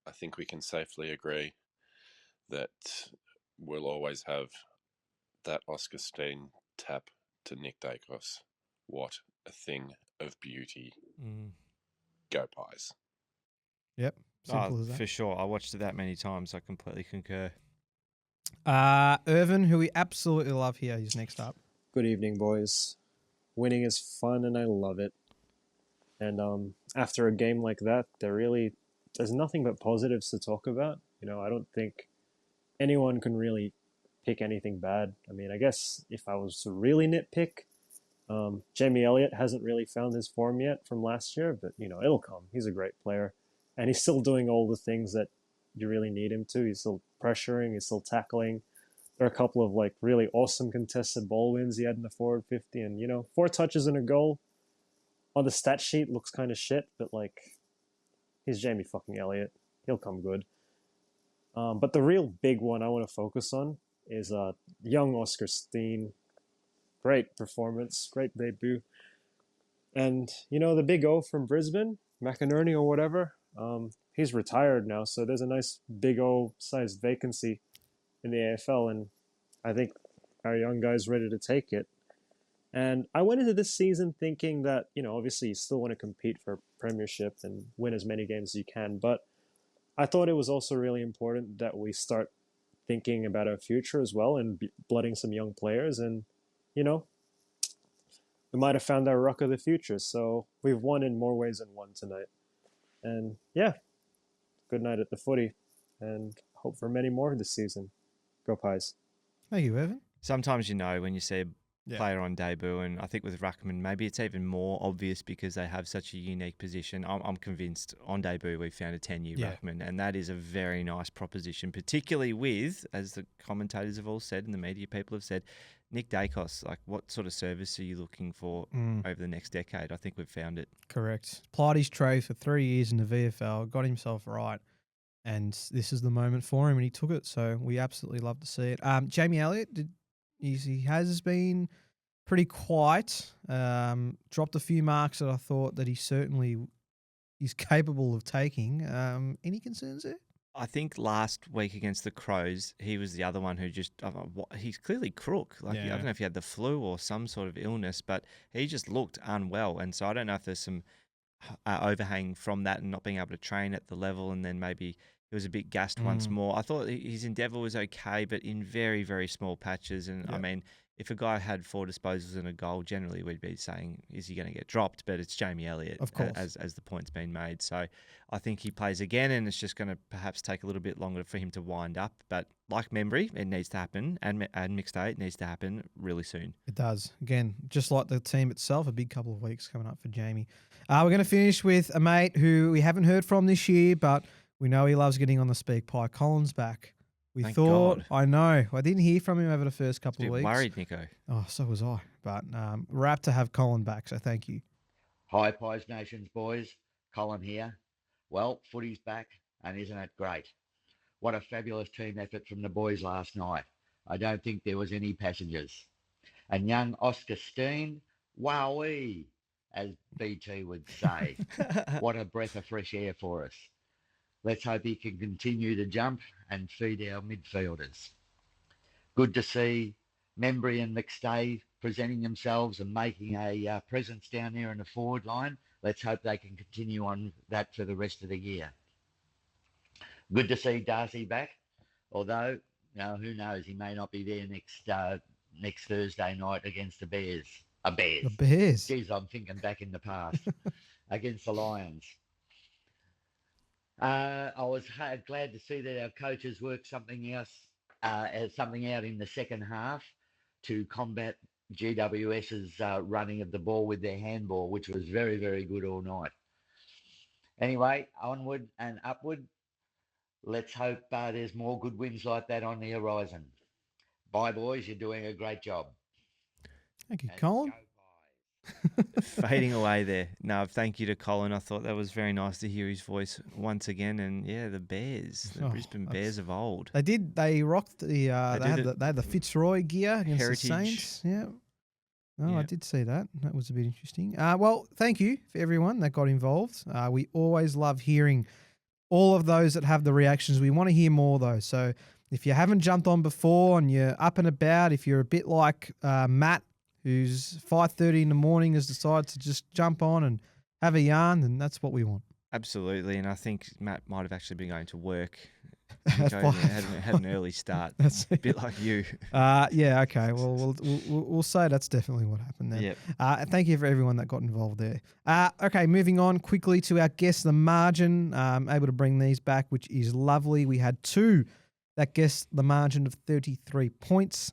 I think we can safely agree that we'll always have that Oscar Steen tap to Nick Dacos. What a thing of beauty. Go Pies. Yep. Simple as that. For sure. I watched it that many times. I completely concur. Irvin, who we absolutely love here, is next up. Good evening, boys. Winning is fun and I love it. And after a game like that, there's nothing but positives to talk about. You know, I don't think anyone can really pick anything bad. I mean, I guess if I was to really nitpick, Jamie Elliott hasn't really found his form yet from last year, but, you know, it'll come. He's a great player. And he's still doing all the things that you really need him to. He's still pressuring. He's still tackling. There are a couple of, like, really awesome contested ball wins he had in the forward 50. And, you know, 4 touches and a goal on the stat sheet looks kind of shit, but, like, he's Jamie fucking Elliott. He'll come good. But the real big one I want to focus on is young Oscar Steen. Great performance, great debut. And, you know, the big O from Brisbane, McInerney or whatever, he's retired now, so there's a nice big O-sized vacancy in the AFL, and I think our young guy's ready to take it. And I went into this season thinking that, you know, obviously you still want to compete for premiership and win as many games as you can, but I thought it was also really important that we start thinking about our future as well and blooding some young players. And, you know, we might have found our ruck of the future. So we've won in more ways than one tonight. And yeah, good night at the footy, and hope for many more this season. Go Pies. Thank you, Evan. Sometimes when you see a player on debut, and I think with Ruckman, maybe it's even more obvious because they have such a unique position. I'm convinced on debut we found a 10-year Ruckman, and that is a very nice proposition, particularly with, as the commentators have all said and the media people have said, Nick Dacos. Like, what sort of service are you looking for over the next decade? I think we've found it. Correct. Plied his trade for 3 years in the VFL, got himself right, and this is the moment for him, and he took it. So we absolutely love to see it. Jamie Elliott, he has been pretty quiet. Dropped a few marks that I thought that he certainly is capable of taking. Any concerns there? I think last week against the Crows, he was the other one who just, he's clearly crook. Like, I don't know if he had the flu or some sort of illness, but he just looked unwell. And so I don't know if there's some overhang from that and not being able to train at the level, and then maybe he was a bit gassed once more. I thought his endeavour was okay, but in very, very small patches. And I mean, if a guy had 4 disposals and a goal, generally we'd be saying, is he going to get dropped? But it's Jamie Elliott, of course, as the point's been made. So I think he plays again, and it's just going to perhaps take a little bit longer for him to wind up. But like Membry, it needs to happen, and Mixed Day, it needs to happen really soon. It does. Again, just like the team itself, a big couple of weeks coming up for Jamie. We're going to finish with a mate who we haven't heard from this year, but we know he loves getting on the SpeakPie. Colin's back. Thank God. I know. I didn't hear from him over the first couple of weeks. Worried, Nico. Oh, so was I. But we're apt to have Colin back, so thank you. Hi, Pies Nations boys. Colin here. Well, footy's back, and isn't it great? What a fabulous team effort from the boys last night. I don't think there was any passengers. And young Oscar Steen, wowee, as BT would say. What a breath of fresh air for us. Let's hope he can continue to jump and feed our midfielders. Good to see Membry and McStay presenting themselves and making a presence down there in the forward line. Let's hope they can continue on that for the rest of the year. Good to see Darcy back, although, who knows, he may not be there next Thursday night against the Bears. The Bears? Geez, I'm thinking back in the past. Against the Lions. I was glad to see that our coaches worked something out in the second half to combat GWS's running of the ball with their handball, which was very, very good all night. Anyway, onward and upward. Let's hope there's more good wins like that on the horizon. Bye, boys. You're doing a great job. Thank you, Colin. Fading away there. No, thank you to Colin. I thought that was very nice to hear his voice once again. And yeah, the Bears, the Brisbane Bears of old. They rocked the. They had the Fitzroy gear against Heritage. the Saints. Yeah. No, Yeah. I did see that. That was a bit interesting. Well, thank you for everyone that got involved. We always love hearing all of those that have the reactions. We want to hear more though. So if you haven't jumped on before and you're up and about, if you're a bit like Matt, who's 5:30 in the morning, has decided to just jump on and have a yarn, then that's what we want. Absolutely, and I think Matt might have actually been going to work. That's Nico, fine. had an early start. That's a bit like you. Yeah, okay. Well, we'll say that's definitely what happened there. Yep. Thank you for everyone that got involved there. Okay, moving on quickly to our guess the margin. Able to bring these back, which is lovely. We had 2 that guessed the margin of 33 points.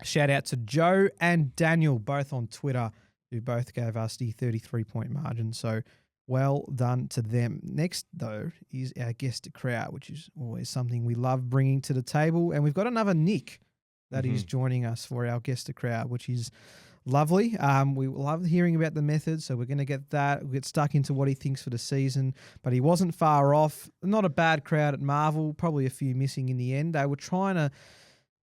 Shout out to Joe and Daniel, both on Twitter, who both gave us the 33-point margin. So well done to them. Next, though, is our guest to crowd, which is always something we love bringing to the table. And we've got another Nick that is joining us for our guest to crowd, which is lovely. We love hearing about the method, so we're going to get that. We'll get stuck into what he thinks for the season. But he wasn't far off. Not a bad crowd at Marvel, probably a few missing in the end. They were trying to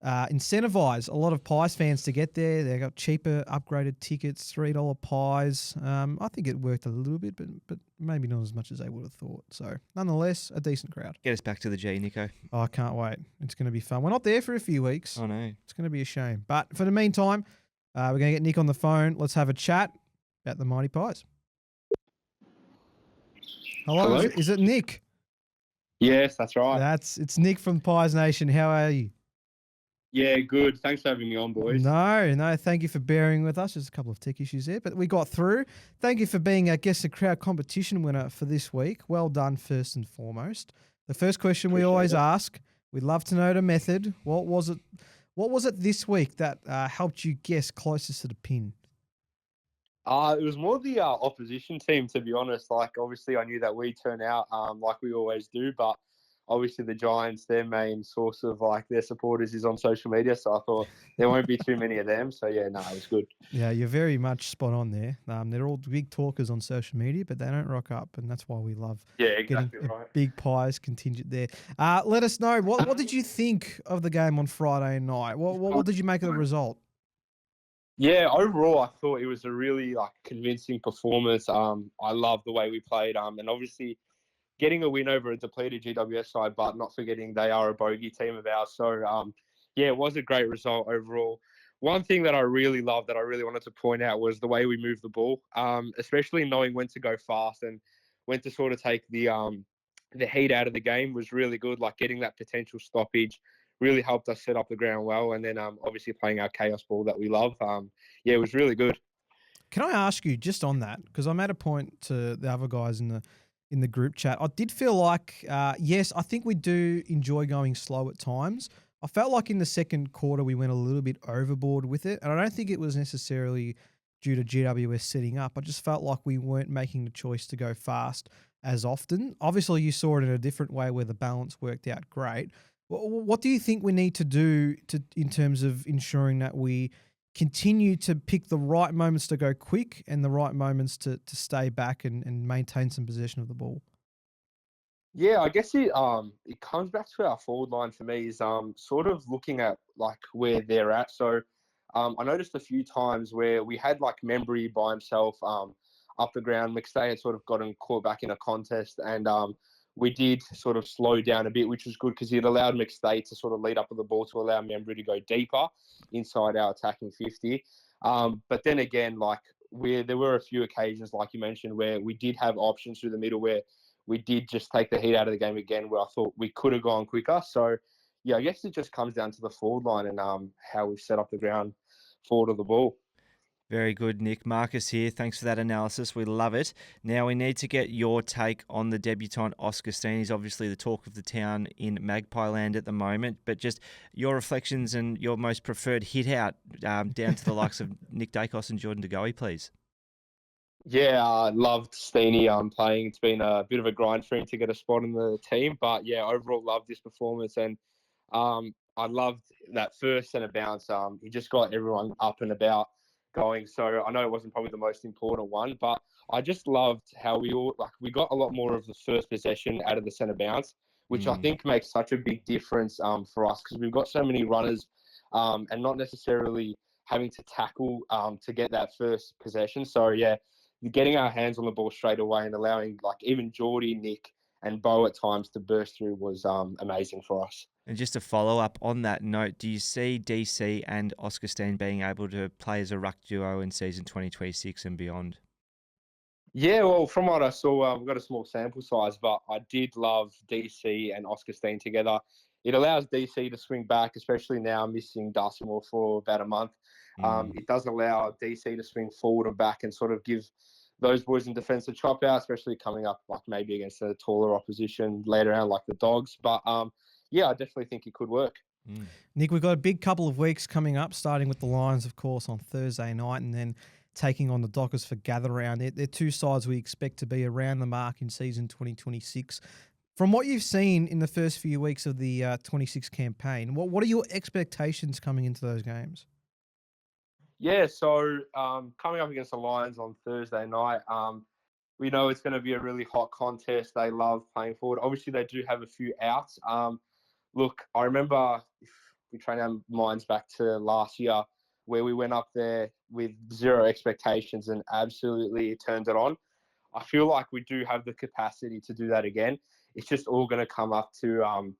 incentivize a lot of Pies fans to get there. They got cheaper upgraded tickets, $3 pies. I think it worked a little bit, but maybe not as much as they would have thought. So nonetheless, a decent crowd. Get us back to the G, Nico. Oh, I can't wait. It's going to be fun. We're not there for a few weeks. I know. It's going to be a shame. But for the meantime, we're going to get Nick on the phone. Let's have a chat about the Mighty Pies. Hello. Is it Nick? Yes, that's right. It's Nick from Pies Nation. How are you? Yeah, good. Thanks for having me on, boys. No. Thank you for bearing with us. There's a couple of tech issues there, but we got through. Thank you for being our Guess the Crowd competition winner for this week. Well done, first and foremost. The first question we always ask, we'd love to know the method. What was it? What was it this week that helped you guess closest to the pin? It was more the opposition team, to be honest. Like, obviously, I knew that we turn out like we always do, but obviously the Giants, their main source of like their supporters is on social media. So I thought there won't be too many of them. So yeah, no, it was good. Yeah, you're very much spot on there. They're all big talkers on social media, but they don't rock up, and that's why we love getting a big Pies contingent there. Let us know, what did you think of the game on Friday night? What did you make of the result? Yeah, overall, I thought it was a really like convincing performance. I love the way we played. And obviously getting a win over a depleted GWS side, but not forgetting they are a bogey team of ours. So yeah, it was a great result overall. One thing that I really loved that I really wanted to point out was the way we moved the ball, especially knowing when to go fast and when to sort of take the heat out of the game was really good. Like getting that potential stoppage really helped us set up the ground well. And then obviously playing our chaos ball that we love. Yeah, it was really good. Can I ask you just on that? Because I made a point to the other guys in the group chat. I did feel like, yes, I think we do enjoy going slow at times. I felt like in the second quarter we went a little bit overboard with it. And I don't think it was necessarily due to GWS setting up. I just felt like we weren't making the choice to go fast as often. Obviously, you saw it in a different way where the balance worked out great. What do you think we need to do in terms of ensuring that we continue to pick the right moments to go quick and the right moments to stay back and maintain some possession of the ball? Yeah, I guess it comes back to our forward line for me is sort of looking at like where they're at. So I noticed a few times where we had like Membry by himself up the ground. McStay had sort of gotten caught back in a contest, and we did sort of slow down a bit, which was good because it allowed McStay to sort of lead up with the ball to allow Membry to go deeper inside our attacking 50. But then again, like there were a few occasions, like you mentioned, where we did have options through the middle where we did just take the heat out of the game again, where I thought we could have gone quicker. So, yeah, I guess it just comes down to the forward line and how we've set up the ground forward of the ball. Very good, Nick. Marcus here. Thanks for that analysis. We love it. Now we need to get your take on the debutant Oscar Steen. He's obviously the talk of the town in Magpie Land at the moment, but just your reflections and your most preferred hit out down to the likes of Nick Dacos and Jordan De Goey, please. Yeah, I loved Steenie playing. It's been a bit of a grind for him to get a spot in the team, but yeah, overall loved this performance, and I loved that first centre bounce. He just got everyone up and about going. So I know it wasn't probably the most important one, but I just loved how we got a lot more of the first possession out of the centre bounce, which I think makes such a big difference for us because we've got so many runners and not necessarily having to tackle to get that first possession. So yeah, getting our hands on the ball straight away and allowing like even Geordie, Nick, and Bo at times to burst through was amazing for us. And just to follow up on that note, do you see DC and Oscar Steen being able to play as a ruck duo in season 2026 and beyond? Yeah, well, from what I saw, we've got a small sample size, but I did love DC and Oscar Steen together. It allows DC to swing back, especially now missing Darcy-Moore for about a month. It does allow DC to swing forward or back and sort of give those boys in defence a chop out, especially coming up like maybe against a taller opposition later on like the Dogs. But yeah, I definitely think it could work. Nick, we've got a big couple of weeks coming up, starting with the Lions, of course, on Thursday night, and then taking on the Dockers for Gather Round. They're two sides we expect to be around the mark in season 2026. From what you've seen in the first few weeks of the 26 campaign, what are your expectations coming into those games? Yeah, so coming up against the Lions on Thursday night, we know it's going to be a really hot contest. They love playing forward. Obviously, they do have a few outs. Look, I remember if we train our minds back to last year where we went up there with zero expectations and absolutely turned it on. I feel like we do have the capacity to do that again. It's just all going to come up to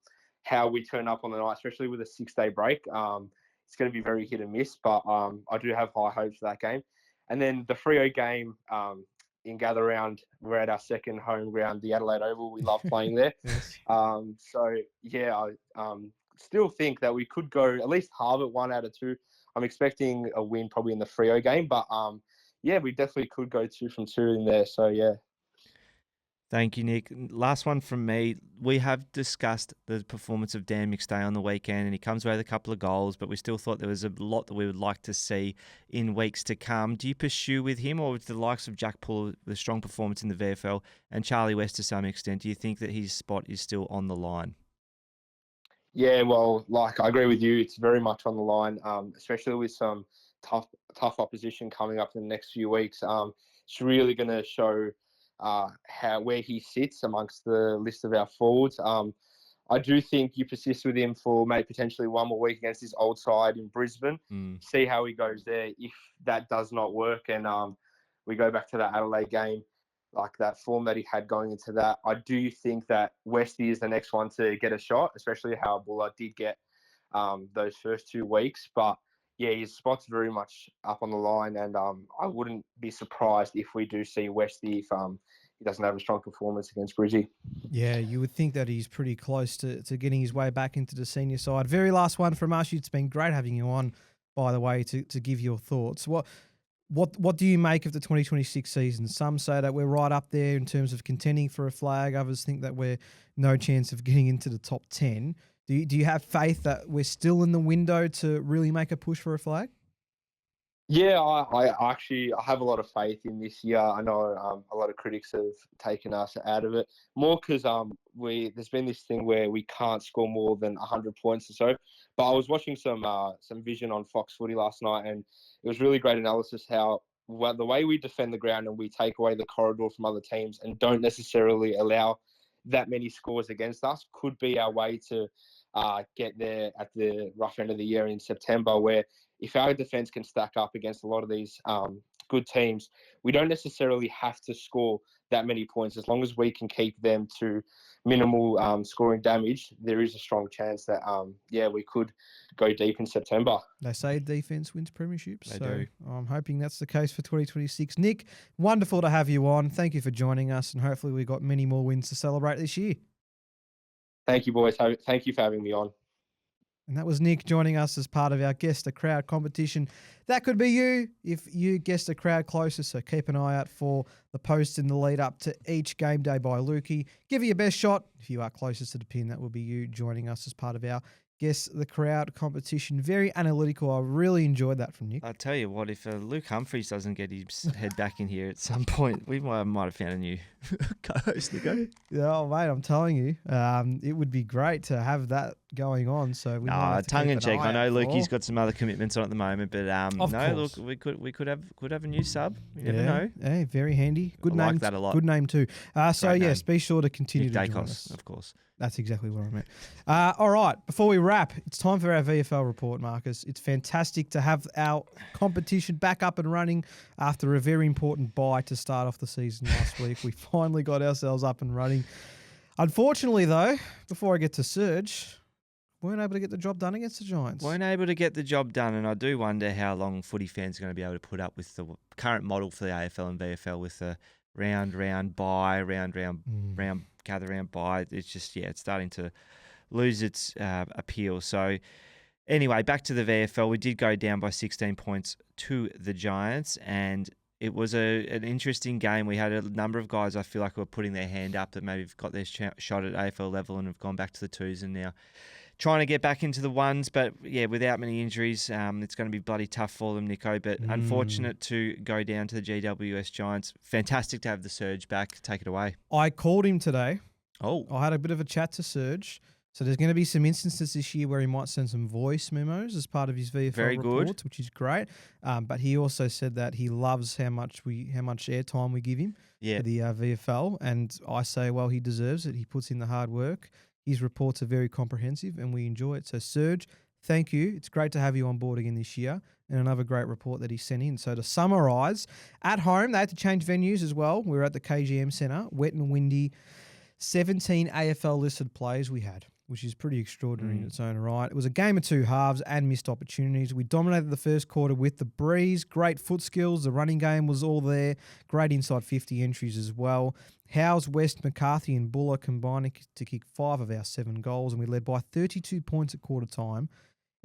how we turn up on the night, especially with a 6-day break. It's going to be very hit and miss, but I do have high hopes for that game. And then the Freo game in Gather Round, we're at our second home ground, the Adelaide Oval. We love playing there. Yes. So, yeah, I still think that we could go at least halve it 1 out of 2. I'm expecting a win probably in the Freo game, but yeah, we definitely could go 2 from 2 in there. So, yeah. Thank you, Nick. Last one from me. We have discussed the performance of Dan McStay on the weekend, and he comes away with a couple of goals, but we still thought there was a lot that we would like to see in weeks to come. Do you pursue with him, or with the likes of Jack Puller, the strong performance in the VFL, and Charlie West to some extent? Do you think that his spot is still on the line? Yeah, well, like I agree with you. It's very much on the line, especially with some tough opposition coming up in the next few weeks. It's really going to show where he sits amongst the list of our forwards. I do think you persist with him for maybe potentially one more week against his old side in Brisbane. See how he goes there. If that does not work and we go back to that Adelaide game, like that form that he had going into that, I do think that Westy is the next one to get a shot, especially how Buller did get those first 2 weeks. But yeah, his spot's very much up on the line, and I wouldn't be surprised if we do see Westy if he doesn't have a strong performance against Brizzy. Yeah, you would think that he's pretty close to getting his way back into the senior side. Very last one from us. It's been great having you on, by the way, to give your thoughts. What do you make of the 2026 season? Some say that we're right up there in terms of contending for a flag. Others think that we're no chance of getting into the top 10. Do you have faith that we're still in the window to really make a push for a flag? Yeah, I have a lot of faith in this year. I know a lot of critics have taken us out of it more because there's been this thing where we can't score more than 100 points or so. But I was watching some vision on Fox Footy last night, and it was really great analysis how the way we defend the ground and we take away the corridor from other teams and don't necessarily allow that many scores against us could be our way to get there at the rough end of the year in September, where if our defence can stack up against a lot of these good teams, we don't necessarily have to score that many points. As long as we can keep them to minimal scoring damage, there is a strong chance that, we could go deep in September. They say defence wins premierships. They do. I'm hoping that's the case for 2026. Nick, wonderful to have you on. Thank you for joining us, and hopefully we've got many more wins to celebrate this year. Thank you, boys. Thank you for having me on. And that was Nick joining us as part of our Guess the Crowd competition. That could be you if you guessed the crowd closest. So keep an eye out for the posts in the lead up to each game day by Lukey. Give it your best shot. If you are closest to the pin, that will be you joining us as part of our Guess the Crowd competition. Very analytical. I really enjoyed that from Nick. I'll tell you what, if Luke Humphries doesn't get his head back in here at some point, we might have found a new co-host to go. Yeah, mate, I'm telling you, it would be great to have that going on. So tongue in cheek. I know Lukey's got some other commitments on at the moment, but course. Look, we could have a new sub. You never know. Hey, very handy. Good name. Like that a lot. Good name too. Name. Be sure to continue Nick to join Dacos, us. of course. That's exactly what I meant. All right, before we wrap, it's time for our VFL report, Marcus. It's fantastic to have our competition back up and running after a very important bye to start off the season last week. We finally got ourselves up and running. Unfortunately, though, before I get to Serge, weren't able to get the job done against the Giants. Weren't able to get the job done, and I do wonder how long footy fans are going to be able to put up with the current model for the AFL and VFL with the round bye, round gather round bye. It's just, it's starting to lose its appeal. So anyway, back to the VFL. We did go down by 16 points to the Giants, and it was an interesting game. We had a number of guys I feel like were putting their hand up that maybe have got their shot at AFL level and have gone back to the twos and now trying to get back into the ones. But yeah, without many injuries, it's going to be bloody tough for them, Nico. But unfortunate to go down to the GWS Giants. Fantastic to have the Serge back. Take it away. I called him today. Oh. I had a bit of a chat to Serge. So there's going to be some instances this year where he might send some voice memos as part of his VFL reports, which is great. But he also said that he loves how much airtime we give him for the VFL. And I say, well, he deserves it. He puts in the hard work. His reports are very comprehensive and we enjoy it. So Serge, thank you. It's great to have you on board again this year. And another great report that he sent in. So to summarise, at home, they had to change venues as well. We were at the KGM Centre, wet and windy. 17 AFL listed plays we had, which is pretty extraordinary in its own right. It was a game of two halves and missed opportunities. We dominated the first quarter with the breeze, great foot skills. The running game was all there. Great inside 50 entries as well. Howes, West, McCarthy and Buller combining to kick 5 of our 7 goals, and we led by 32 points at quarter time.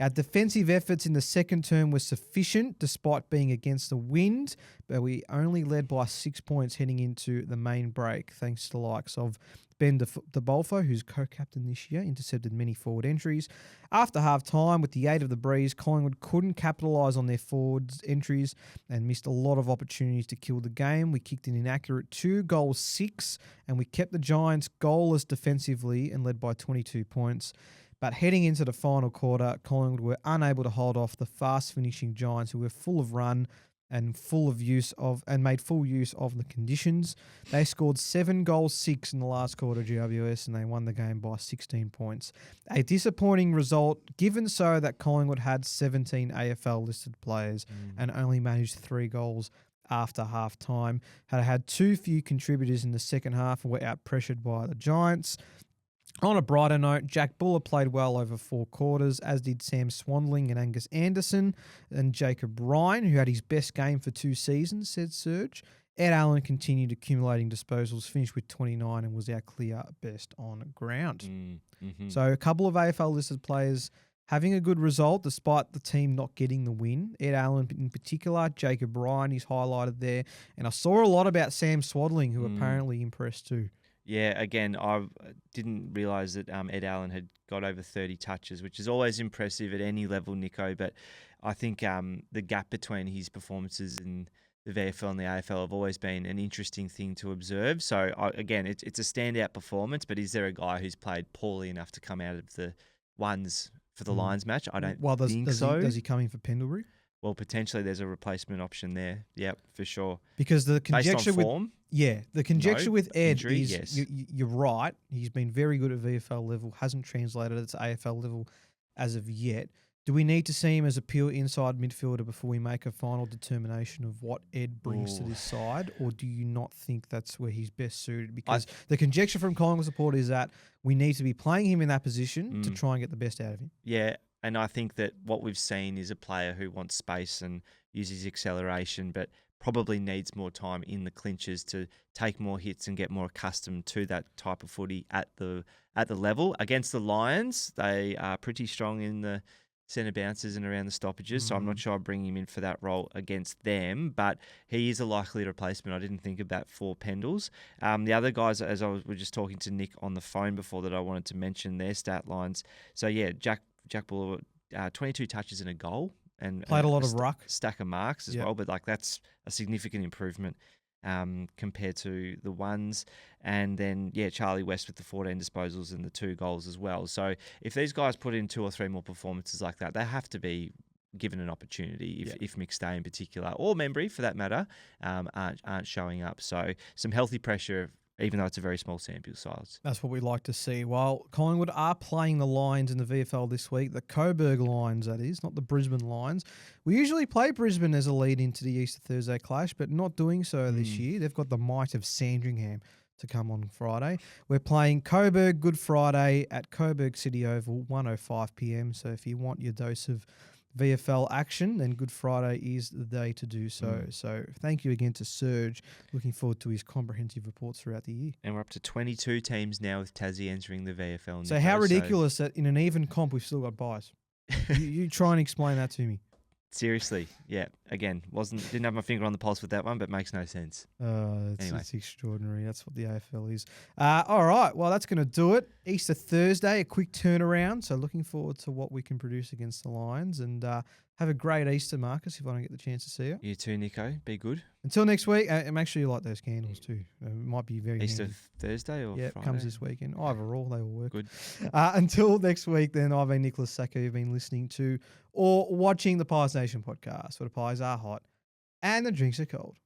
Our defensive efforts in the second term were sufficient despite being against the wind, but we only led by 6 points heading into the main break, thanks to the likes of Ben DeBolfo, who's co-captain this year, intercepted many forward entries. After half-time, with the aid of the breeze, Collingwood couldn't capitalise on their forwards' entries and missed a lot of opportunities to kill the game. We kicked an inaccurate 2-6, and we kept the Giants goalless defensively and led by 22 points. But heading into the final quarter, Collingwood were unable to hold off the fast-finishing Giants, who were full of run and made full use of the conditions. They scored 7-6 in the last quarter, GWS, and they won the game by 16 points. A disappointing result, given so that Collingwood had 17 AFL-listed players and only managed 3 goals after half-time. Had too few contributors in the second half and were out-pressured by the Giants. On a brighter note, Jack Buller played well over 4 quarters, as did Sam Swandling and Angus Anderson, and Jacob Ryan, who had his best game for 2 seasons, said Serge. Ed Allen continued accumulating disposals, finished with 29 and was our clear best on ground. So a couple of AFL-listed players having a good result despite the team not getting the win. Ed Allen in particular, Jacob Ryan is highlighted there. And I saw a lot about Sam Swandling, who apparently impressed too. Yeah, again, I didn't realise that Ed Allen had got over 30 touches, which is always impressive at any level, Nico. But I think the gap between his performances in the VFL and the AFL have always been an interesting thing to observe. So, again, it's a standout performance, but is there a guy who's played poorly enough to come out of the ones for the Lions match? I don't think so. Does he come in for Pendlebury? Well, potentially there's a replacement option there. Yep, for sure. Because the conjecture Based on form? the conjecture with Ed Injury, is yes. you're right. He's been very good at VFL level, hasn't translated it to AFL level as of yet. Do we need to see him as a pure inside midfielder before we make a final determination of what Ed brings to this side, or do you not think that's where he's best suited? Because the conjecture from Collingwood support is that we need to be playing him in that position to try and get the best out of him. Yeah, and I think that what we've seen is a player who wants space and uses acceleration, but probably needs more time in the clinches to take more hits and get more accustomed to that type of footy at the level. Against the Lions, they are pretty strong in the centre bounces and around the stoppages, so I'm not sure I'd bring him in for that role against them, but he is a likely replacement. I didn't think of that for Pendles. The other guys, as I was just talking to Nick on the phone before, that I wanted to mention their stat lines. So yeah, Jack Buller, 22 touches and a goal. And played a lot of ruck. Stack of marks as well, but like that's a significant improvement compared to the ones. And then, yeah, Charlie West with the 14 disposals and the 2 goals as well. So if these guys put in 2 or 3 more performances like that, they have to be given an opportunity if McStay in particular, or Membry for that matter, aren't showing up. So some healthy pressure, even though it's a very small sample size. That's what we like to see. While Collingwood are playing the Lions in the VFL this week, the Coburg Lions, that is, not the Brisbane Lions. We usually play Brisbane as a lead into the Easter Thursday clash, but not doing so this year. They've got the might of Sandringham to come on Friday. We're playing Coburg Good Friday at Coburg City Oval, 1:05 p.m. So if you want your dose of VFL action, then Good Friday is the day to do so. So thank you again to Serge. Looking forward to his comprehensive reports throughout the year. And we're up to 22 teams now with Tassie entering the VFL. So how ridiculous that in an even comp we've still got buys. you try and explain that to me. Seriously, yeah. Again, didn't have my finger on the pulse with that one, but makes no sense. It's extraordinary. That's what the AFL is. All right, well, that's going to do it. Easter Thursday, a quick turnaround. So looking forward to what we can produce against the Lions. And have a great Easter, Marcus, if I don't get the chance to see you. You too, Nico. Be good. Until next week, and make sure you light those candles too. It might be very Easter handy. Thursday or Friday? Friday? Comes this weekend. Either or, they will work. Good. Until next week, then, I've been Nicholas Sacco. You've been listening to or watching the Pies Nation podcast, where the pies are hot and the drinks are cold.